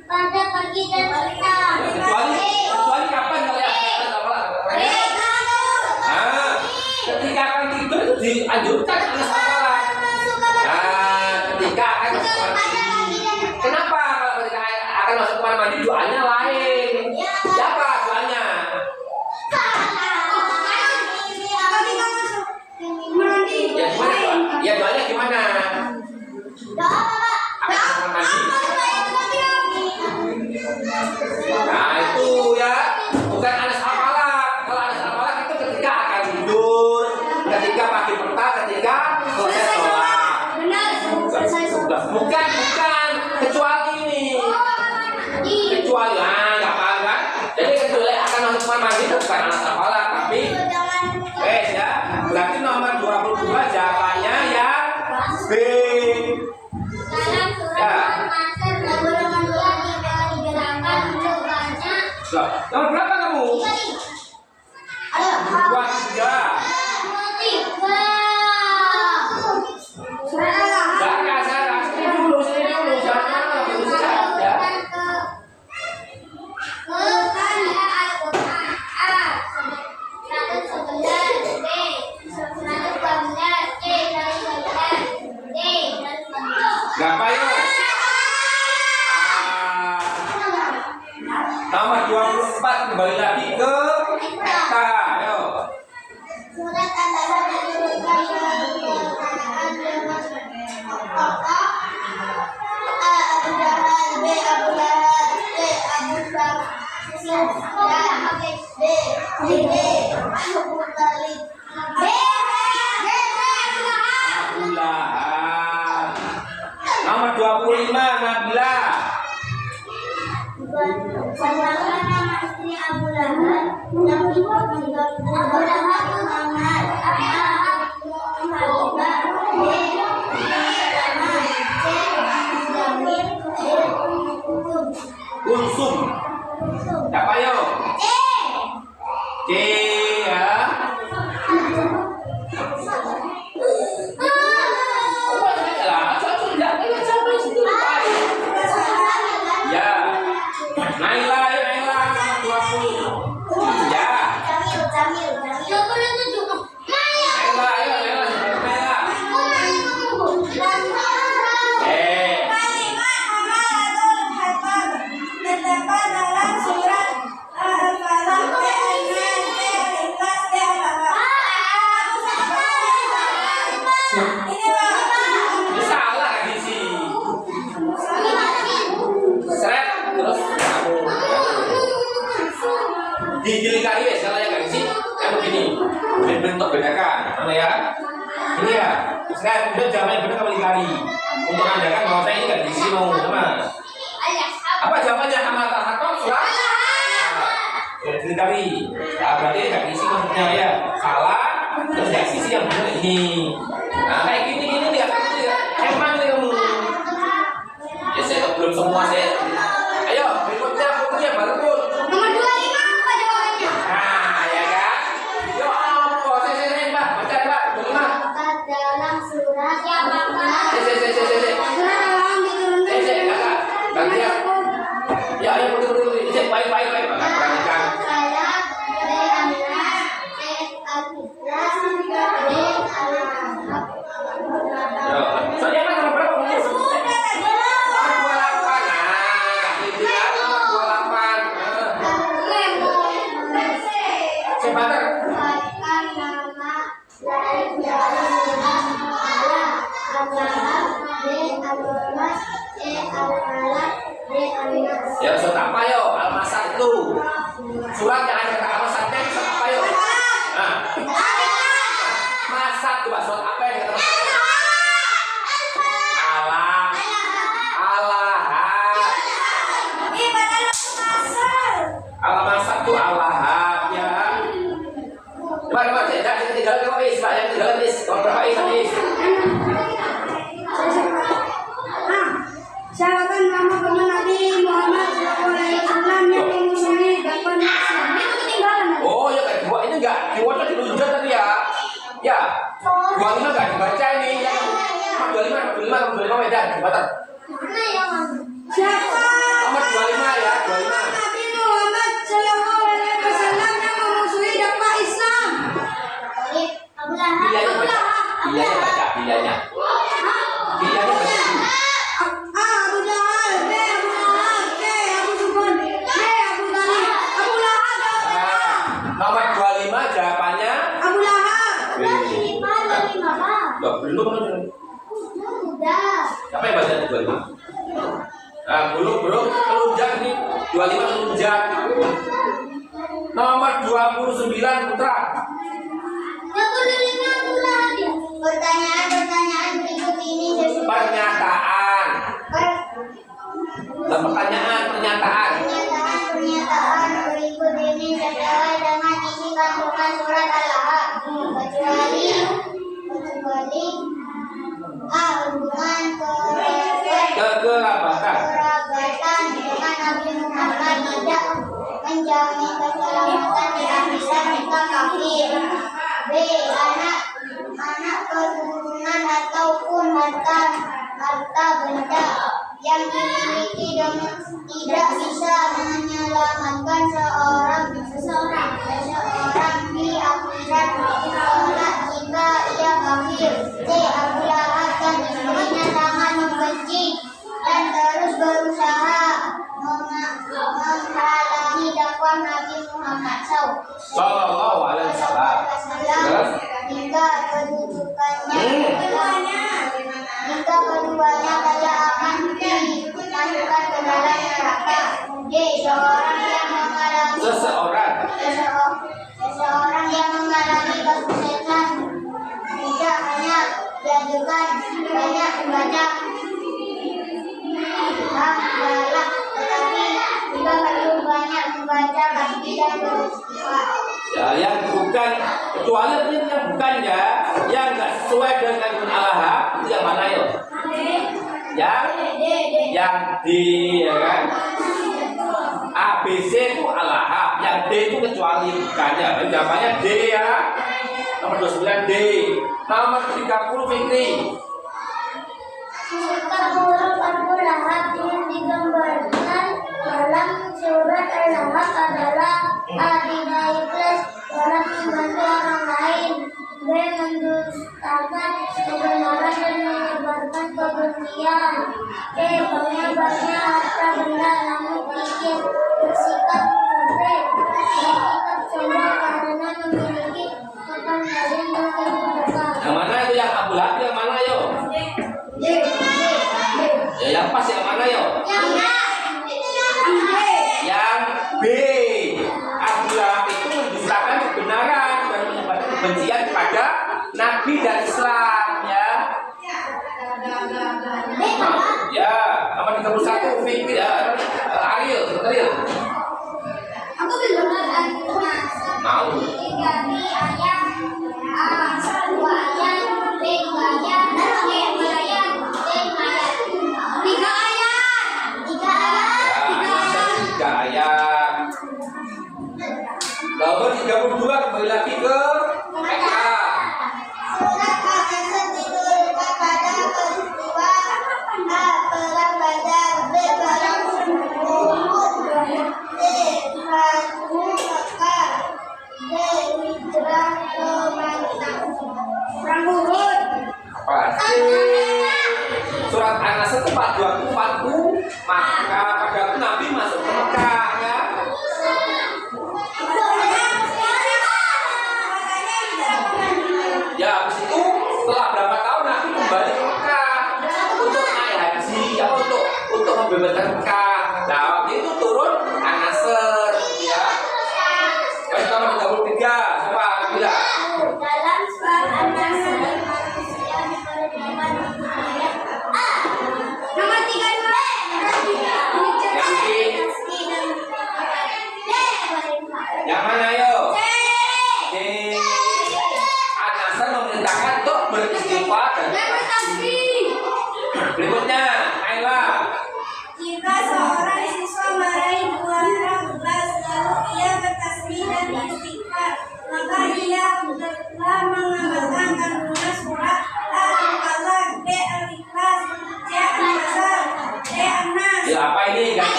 Pada pagi dan petang. Kecuali kapan kalau ya? Ketika akan tidur itu dianjurkan anak sekolah. Ketika akan masuk kamar mandi. Kenapa kalau ketika akan masuk kamar mandi doanya lain? Siapa doanya? Ya gimana doa? Ya doanya gimana? Akan kamar mandi. Nah itu ya, bukan Anas Al-Falaq. Kalau Anas Al-Falaq itu ketika akan tidur, ketika pagi petang, ketika akan masuk kamar mandi itu bukan anak sekolah, tapi ya. Berarti nomor 22 jawabannya yang B. Ya. Loh, nomor berapa kamu? Dua tiga. Sarah, sini dulu, jangan belum siap ya. Berapa yuk? Nomor 24 kembali lagi ke kita. Ayo. Surat adalah diturunkan berkenaan dengan A. Abu Jahal, B. Abu Lahab, C. Abu Sufyan, D. Abu Talib. Abu Lahab. Nomor 25 Nabila. Siapakah nama istri Abu Lahab? Yang ibu Abu Lahab Muhammad, A. Habibah, B. Salama, C. Jamil, D. Kulsum. Siapa yuk? C ya. Ya. Naila, ayo Naila nomor 20. Ya. Jamil. Naila, ayo Naila. Terdapat dalam surat Al-Falaq Ini salah edisi. Seret terus kamu digilikan ya salah ya edisi. Kamu gini. Bentuk bedakan. Mana ya? Ini ya. Seret kemudian jawabannya benar kamu dikali. Untuk menandakan bahwa saya ini nggak diisi mau teman. Apa jawabannya Hamata Haton surat? Sudah dikali. Nah, berarti nggak diisi maksudnya ya. Salah. Terus nggak sisi yang benar ini. Nah kayak gini dia. Emang nih kamu. Ya saya belum semua saya. Ayo berikutnya bukunya baru pun. Nomor 25 apa jawabannya? Nah ya kan. Yo apa? Saya Mbak baca Mbak. 25. Dalam surat Al-Baqarah. Saya. Surat Al-An'am diturunkan Kakak. Ganti ya. Ya ayo betul. Cek baik. Perhatikan. Soalnya kan nomor berapa kamu? Nomor 28. Nah, itu kan nomor 28. Sebentar. Ya surat apa yo? Al-Masad itu. Surat yang ada kata Al-Masadnya itu surat apa yo? Nah. Masad coba surat apa yang kata Al-Masad itu Al-Lahab ya. Coba cek yang ketinggalan kamu is, Pak, yang ketinggalan is. Nomor berapa is? Syaratan nama teman Nabi Muhammad SAW yang memusuhi 8 Islam. Itu ketinggalan. Oh ya kan dua ini enggak dibaca dilunjak tadi ya. Ya. 25 enggak dibaca ini yang 25 Medan dibaca. Siapa? Nomor 25 ya, 25. Nabi Muhammad SAW yang memusuhi 8 Islam. Pilihannya baca. Pilihannya. A. Abu Jahal, B. Abu Lahab, C. Abu Sufyan, D. Abu Talib. Abu Lahab. Nomor 25 jawabannya Abu Lahab. belum. Siapa yang baca 25? Nah, belum telunjak nih. 25 telunjak. Nomor 29 Putra. Pertanyaan berikut ini sesuai Pernyataan. Pernyataan pernyataan berikut ini harta benda yang dimiliki dengan tidak bisa menyelamatkan seseorang di akhirat kelak jika ia kafir. C. Abu Lahab dan istrinya sangat membenci dan terus berusaha menghalangi dakwah Nabi Muhammad Sallallahu alaihi wasallam. Terus? hingga keduanya tidak akan dimasukkan ke dalam neraka. D. Seseorang yang mengalami kesuksesan tidak hanya diajukan banyak membaca hamdalah, tetapi juga perlu banyak membaca tasbih dan beristighfar. Ya, yang bukan kecuali yang bukan ya, yang nggak sesuai dengan al-lahab itu yang mana yo? Yang D ya kan? A, B, C itu al-lahab, yang D itu kecuali bukannya. Jadi jawabannya D ya. Nomor 29 D. Nomor 30 Fikri. Sikap buruk Abu Lahab yang digambarkan dalam surat Al-Lahab adalah A. Tidak ikhlas dalam membantu orang lain, B. Mendustakan kebenaran dan menyebarkan kebencian, C. Banyak harta benda namun pikir bersikap munafik, bersikap sombong karena memiliki kepandaian dan kedudukan. Yang mana itu yang Abu Lahab yang mana yo? Ya yang pas yang mana yo? Yang B. Abu Lahab itu mendustakan kebenaran dan menyebarkan kebencian kepada Nabi dan Islam ya. Ya, nomor 31 Fikri Ariel. Aku belum Mau. 3 ayat A 2 ayat B 2 ayat C 4 ayat D 5 ayat 3 ayat. Nomor 32 kembali lagi ke A. Surat Al-Asr diturunkan pada peristiwa A. Perang Badar, B. Perang Uhud, C. Fathu Makkah, D. Hijrah ke Madinah. Perang Uhud. Apa sih? Surat An-Nasr itu 42 maka pada itu Nabi masuk ke Mekah ya. Ya habis itu setelah berapa tahun Nabi kembali ke Mekah untuk naik haji ya, untuk membebaskan Mekah. Nah waktu itu turun An-Nasr ya. Baik, nomor 33 siapa bilang? Dalam surat An-Nasr manusia diperintahkan ayat A. Nomor 32. Yang mana yo? C. An-Nasr memerintahkan untuk beristighfar dan berikutnya Ayla. Jika seorang siswa marahi dua orang kelas lalu ia bertasbih dan beristighfar, maka ia telah mengamalkan kandungan surat Al-Qalam, B. Al-Ikhlas, C. An-Nasr, D. An-Nas. Ya apa ini kan?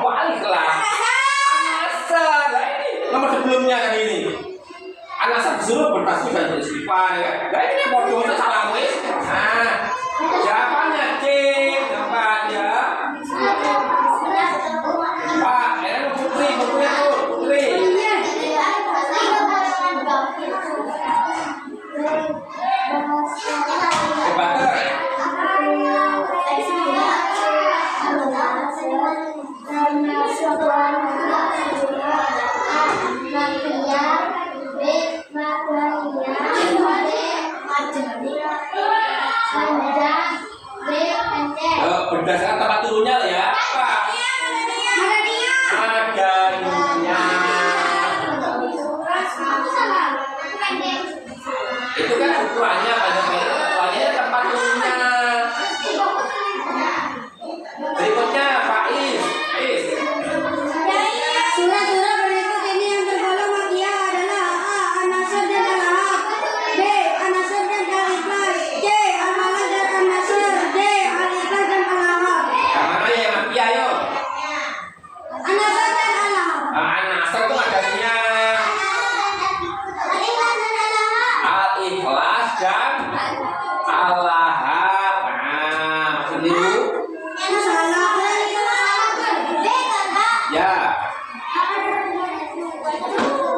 Balik lah. An-Nasr. Nah, ini nomor sebelumnya kan ini. An-Nasr disuruh bertasbih dan beristighfar ya. Nah ini bodoh itu salah wis. Nah, jawabannya C. Jawabannya Pak, ini Putri. Manja, B.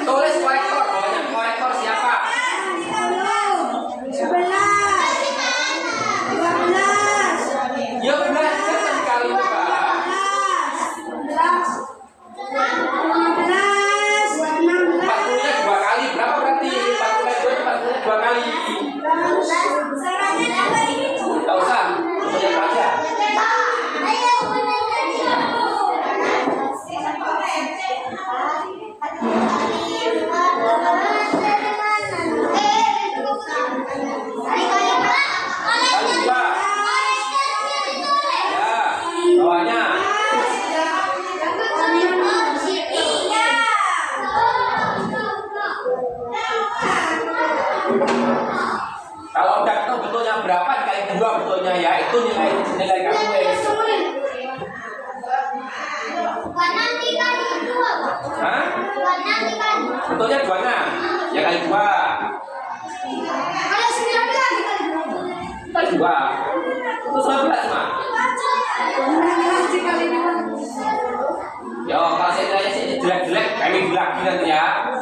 Tulis korektor, bawahnya korektor siapa? 10, 11, 12, Ya belajar sekali Pak. 40-nya 2 kali, berapa berarti? 40 kali 2 kali. Enggak usah, banyak aja. Kali 2. Ya, bawahnya. Kalau udah tahu betulnya berapa dikali 2 betulnya ya, itu nilai kamu wes. Hah? Betulnya 2-nya. Ya kali 2. Kali 2. Itu 19 mah. Yo, kalau saya nilainya sih jelek-jelek, kami lagi nanti ya.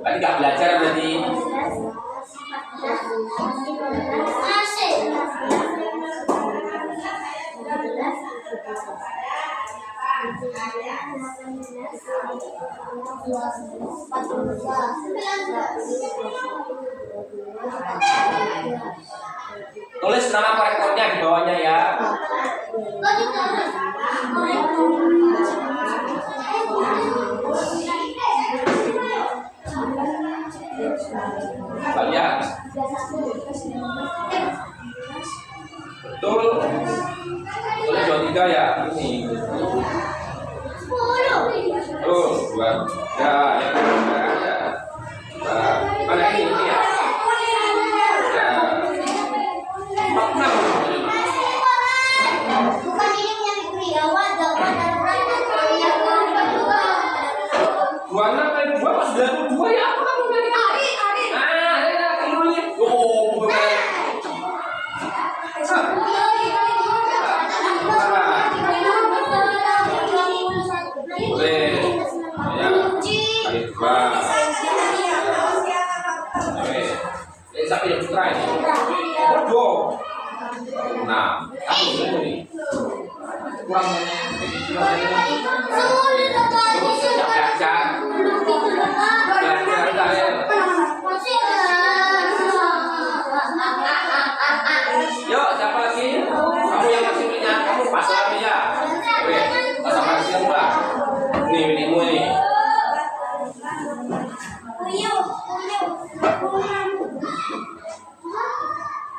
Berarti nggak belajar berarti. Tulis nama korektornya di bawahnya ya. Kalian betul. Tulis 23 ya. Ini. Oh, 2. Ya, ya. Mana ini ya? Ya. 46. Bukan ini kurang banyak definisi bahasa Indonesia. Sulit apa Terus sejak belajar, belajar dari yuk, siapa lagi? Kamu yang masih punya, kamu pasang ya. Oke, pasang pasang pula. Ini milikmu ini.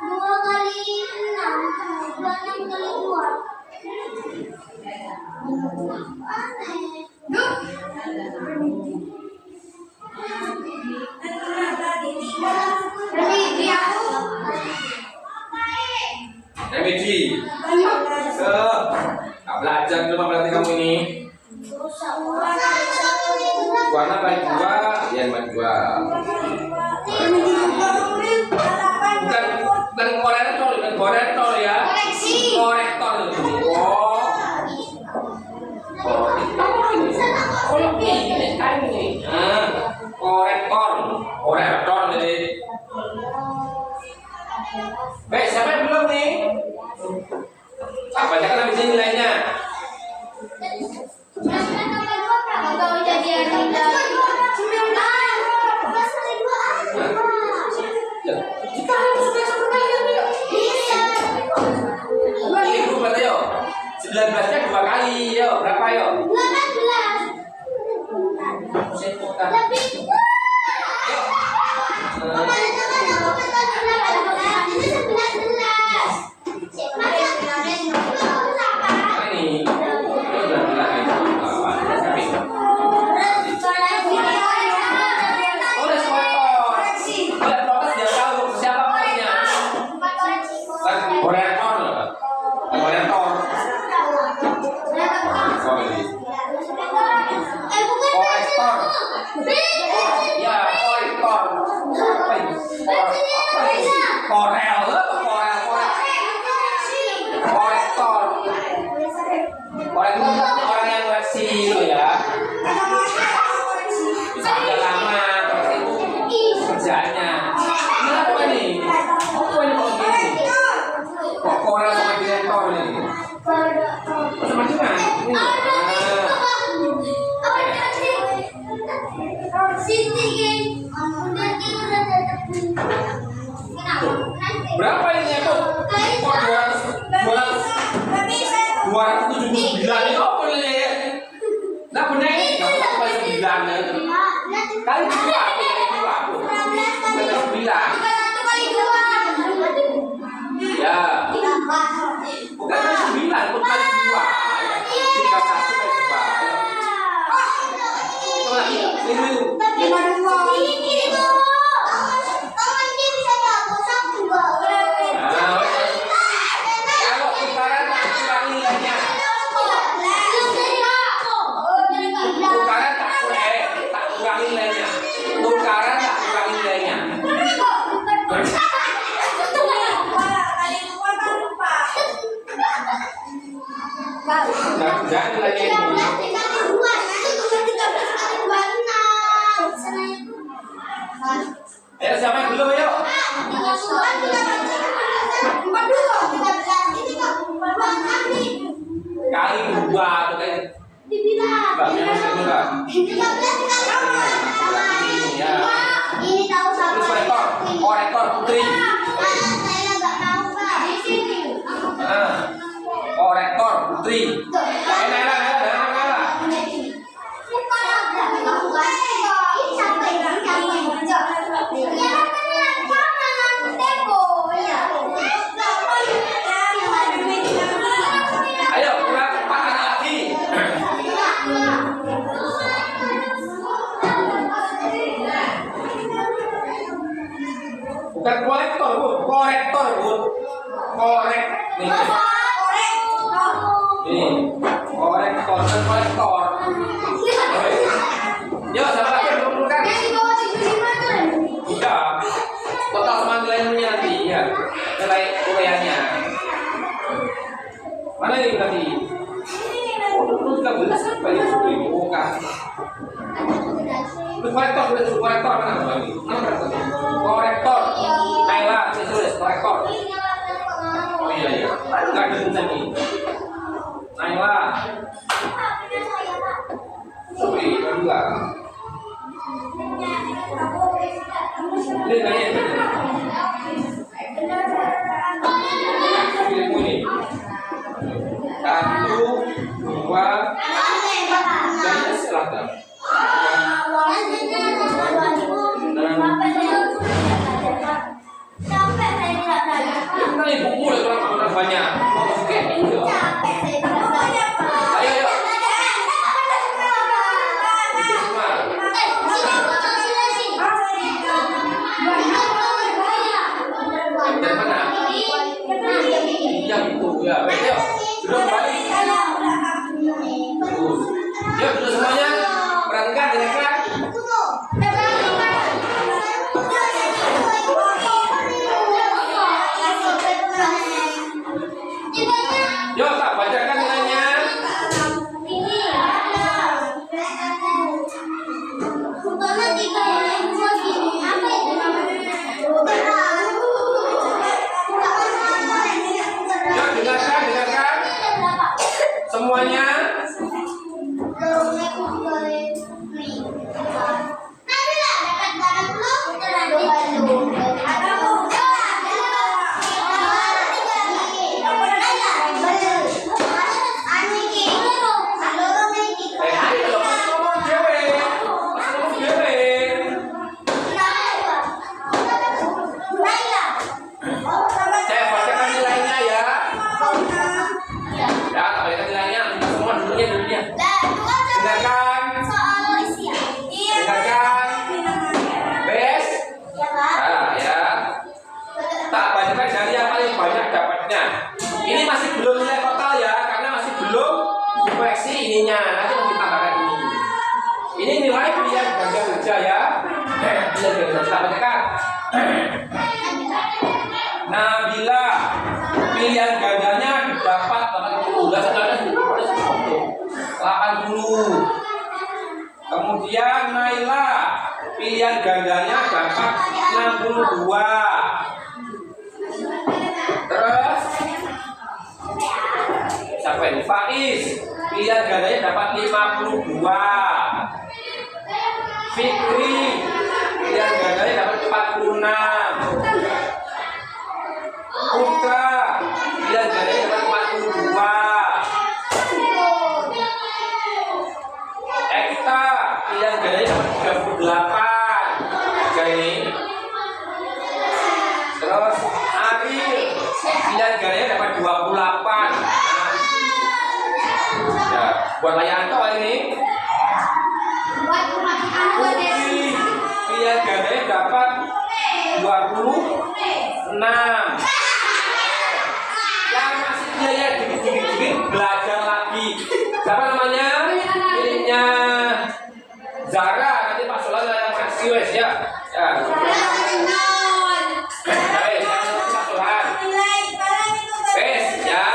Dua kali enam, dua enam kali dua. Remedi. Nggak belajar dulu berarti kamu ini. Warna bagi dua, ya bagi dua. Bukan korektor ya. Koreksi. Korektor itu. Oh ini kan ini. Korektor jadi. Baik, siapa yang belum nih? Bacakan habis ini nilainya. Ini berapa yuk? 19-nya 2 kali yuk. Berapa yuk? 18. Saya buka. Ini. Orang yang koreksi itu ya. Bisa aja lama, koreksi itu kerjanya. Kenapa nih? Apa ini kok gini? Kok korel sama direktor nih? Macam-macam. Berapa ini tuh? 279 ini apa nih? Nah benar ini 279 kali dua aku bilang ya bukan kali 9 bukan kali 2 ya 31 kali 2 coba lagi ini kalau tukaran tak kurang nilainya tukaran tak kurang nilainya tukaran tak kurang nilainya dan nilainya ini ayo siapa yang belum ayo kali 2 atau kali babnya masih enggak ya Ini tahu terus siapa? korektor putri Saya nggak tahu Pak. Di sini. korektor putri Nela ayo kurang 4 anak lagi bukan korektor bu korek nih korektor dan korektor yuk siapa lagi yang belum kan udah total sama nilainya nanti ya nilai kuliahnya mana ini tadi oh 13 apa ini bukan korektor mana lagi korektor Naila tulis korektor oh iya nggak ada ini Naila Ini nanya. Pilihmu ini. 1, 2, dan silahkan. Kita ibumu udah kurang banyak. Oke, ayo. Ayo. Dari mana? Yang itu ya. Ayo. Sudah balik. Terus. Yuk, sudah semuanya. Perhatikan, dengarkan. Yuk, tak bacakan nilainya. Yuk, dengarkan. Semuanya. Saya bacakan nilainya ya. Ya, tak bacakan nilainya. Minta semua dulunya. Dengarkan. Dengarkan. Bes. Nah, ya. Tak bacakan dari yang paling banyak dapatnya. Ini masih belum nilai total ya, karena masih belum dikoreksi ininya. Nanti mau ditambahkan ini. Ini nilai pilihan ganda saja ya. Pilihan ganda saja. Tak bacakan. Nabila pilihan gandanya dapat 80. Kemudian Naila pilihan gandanya dapat 62. Terus siapa ini? Faiz pilihan gandanya dapat 52. Fikri pilihan gandanya dapat 46. Putra pilihan gandanya dapat 42. Ekta pilihan gandanya dapat 38. Tiga ini. Terus Ariel pilihan gandanya dapat 28. Ya, buat layanan kau ini. Putri pilihan gandanya dapat 26. Yang masih biaya dikit-dikit belajar lagi. Siapa namanya? Miliknya Zara. Nanti Pak Solan yang kasih wes ya. Ya. Wes ya.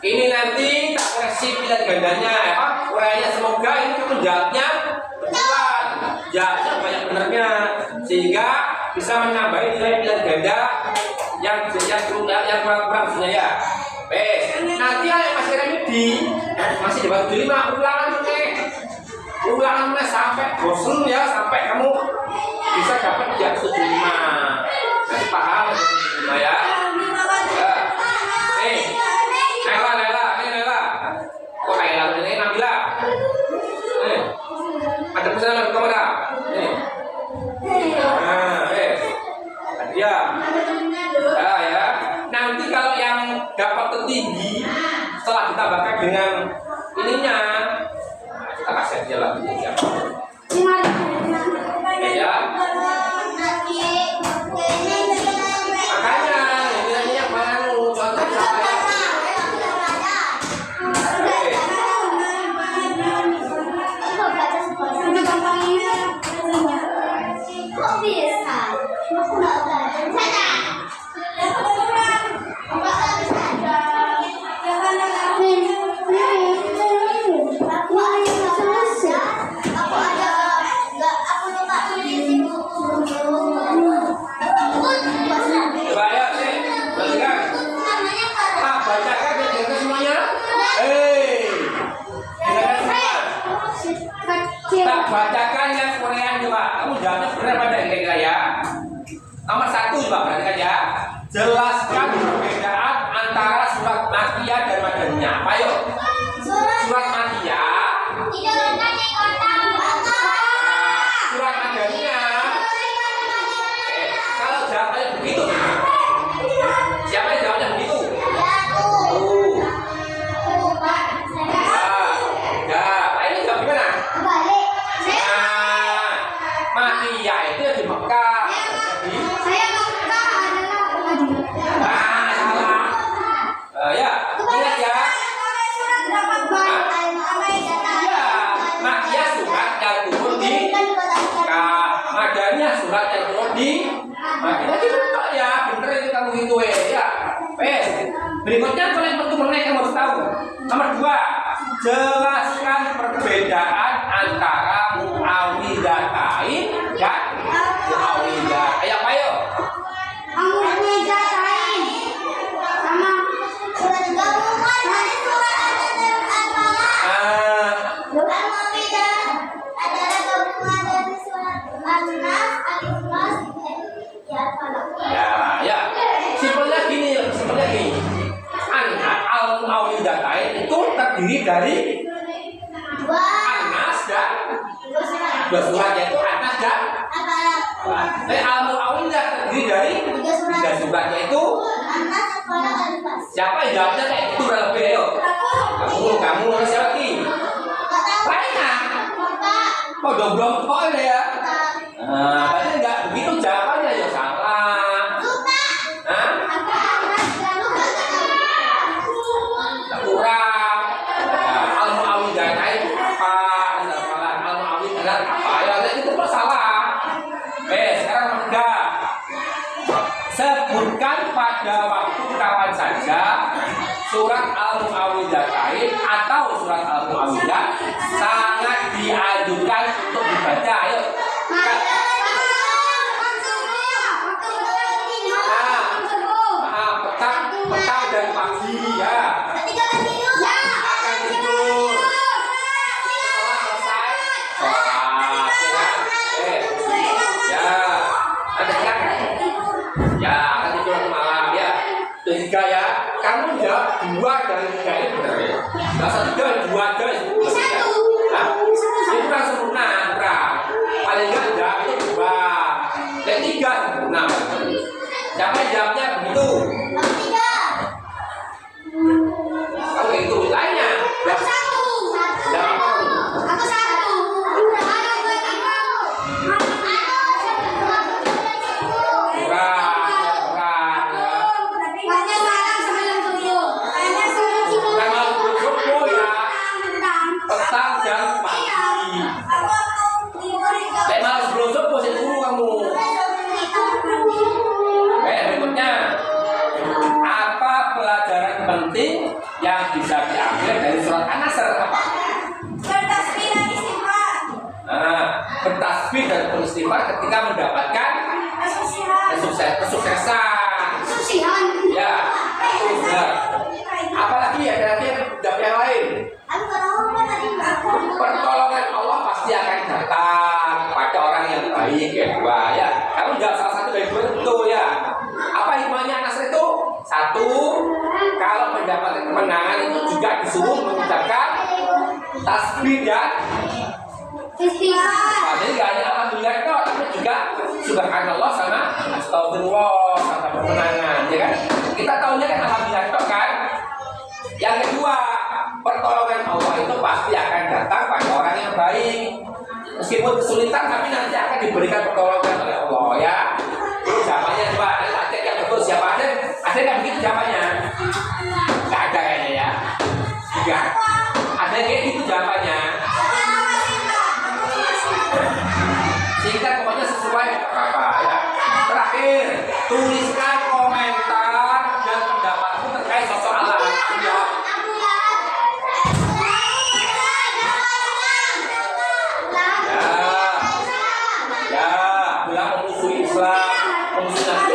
Ini nanti tak koreksi pilihan gandanya ya Pak. Uraiannya semoga ini jawabnya betulan. Jawabnya banyak benernya sehingga bisa menambahi nilai pilihan ganda yang kurang sebenarnya ya. Nanti yang masih remedi masih dapat 5 ulangan sampai bosen ya, sampai kamu bisa dapat di atas 75. Jadi paham 75 ya. Nela. Kok Nela ini Nabila? Ada pesanan ke kamera. Ya. Ya. Nanti kalau yang dapat tertinggi setelah ditambahkan dengan ininya, kita kasih aja lagi ya. Ya. Makanya ini yang mana contoh saya. Kok bisa? Aku nggak belajar saja. Aku ada surat yang turun di Madinah itu tak ya, bener itu kamu itu ya. Berikutnya kalian tentu menaik yang harus tahu. Nomor 2, jelaskan perbedaan antara muawidatain dan muawidah. Ayo. Muawidatain sama Surat gabungan dari surat Al-Falaq. Al-Muawwidah adalah gabungan dari surat An-Nas, Al-Ikhlas, Al-Falaq. Ya. Simpelnya gini. Al-muawidatain itu terdiri dari An-Nas dan dua surat, yaitu An-Nas dan Al-Falaq. Al-muawidah terdiri dari 3 surat, yaitu An-Nas, Al-Falaq, Al-Ikhlas. siapa yang jawabnya kayak gitu udah lebih ayo. Kamu siapa lagi? Banyak. Kok belum poin ya? Nah, berarti enggak begitu jawabannya ya salah. Hah? Kurang. Al-muawidatain apa? Al-muawidah apa? Ya itu kok salah. Sekarang nomor 3. Sebutkan pada waktu kapan saja surat Al-Muawidatain atau surat Al-Muawidah sangat dianjurkan untuk dibaca. Ayo. Petang dan pagi ya. Akan tidur. Setelah selesai sholat ya. Ada kan? Ya, akan tidur malam ya. 3 ya. Kamu jawab 2 dari 3 ini benar ya. Nggak usah 3, 2 aja. Nah, itu kan sempurna, kurang. Paling nggak jawab itu 2. Dan 3 sempurna. Siapa yang jawabnya begitu? Kamu itu lainnya. Jangan mau. Petang dan pagi. Tema sebelum subuh saya dulu kamu. Berikutnya, apa pelajaran penting yang bisa diambil dari surat An-Nasr? Apa? Bertasbih dan beristighfar ketika mendapatkan kesuksesan. Ya, benar. Apalagi ada yang lain. Pertolongan Allah pasti akan datang pada orang yang baik ya. 2 ya. Kamu jawab salah satu dari 2 itu ya. Apa hikmahnya An-Nasr itu? 1, kalau mendapatkan kemenangan itu juga disuruh mengucapkan tasbih dan istighfar. Jadi gak hanya alhamdulillah itu, tapi juga subhanallah sama astagfirullah sama kemenangan, ya kan? Kita tahunya kan alhamdulillah itu kan. Yang kedua, pertolongan Allah itu pasti akan datang pada orang yang baik. Meskipun kesulitan, tapi nanti akan diberikan pertolongan oleh Allah ya. Jawabannya coba, ada yang betul siapa ada? Ada yang begitu jawabannya? Gak ada kayaknya ya. Enggak. Ada yang kayak gitu jawabannya. Singkat pokoknya sesuai apa ya. Terakhir, tuliskan komentar dan pendapatmu terkait sosok Allah. Ya, bilang memusuhi Islam, memusuhi Nabi.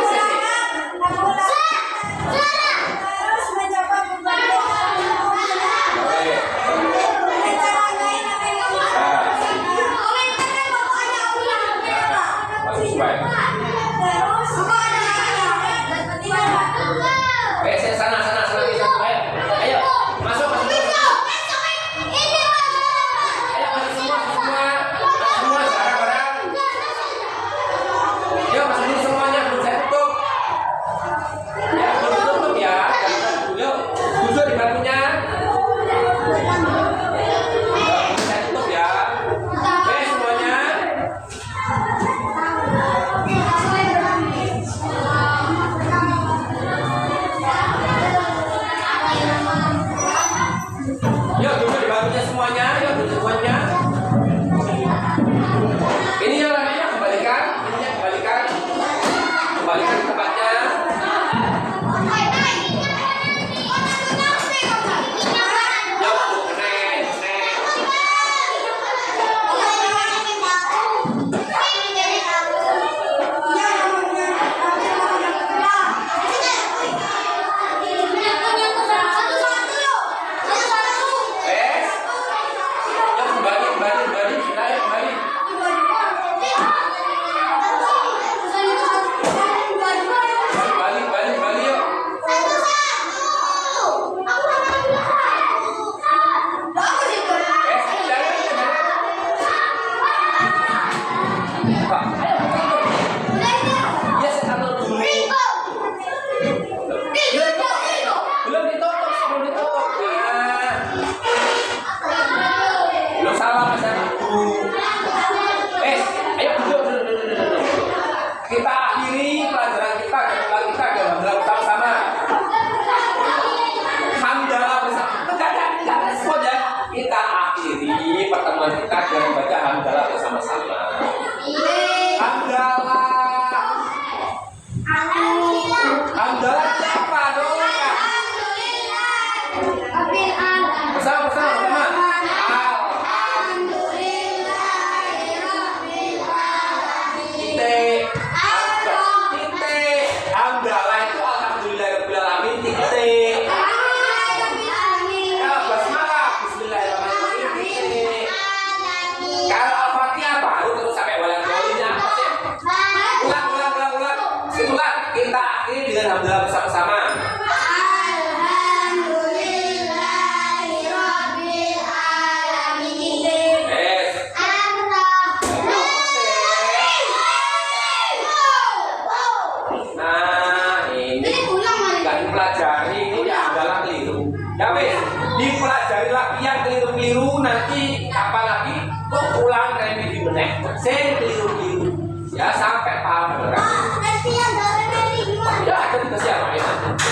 ngajari lagi yang keliru-keliru nanti apalagi kok ulang remedi meneh sen keliru-keliru ya sampai paham beneran. Nanti yang dari gimana? Ya akan kita siapa ya nanti.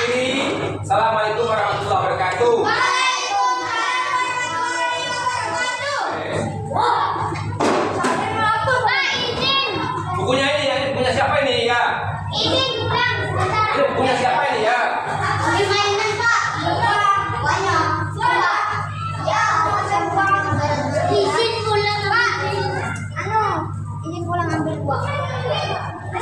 Ini assalamualaikum warahmatullahi wabarakatuh. Bukunya ini ya, bukunya siapa ini ya? Ini bukan. Ini bukunya siapa ini ya? Ini mainan Pak. Banyak. Ya, izin pulang Pak. Izin pulang ambil buah.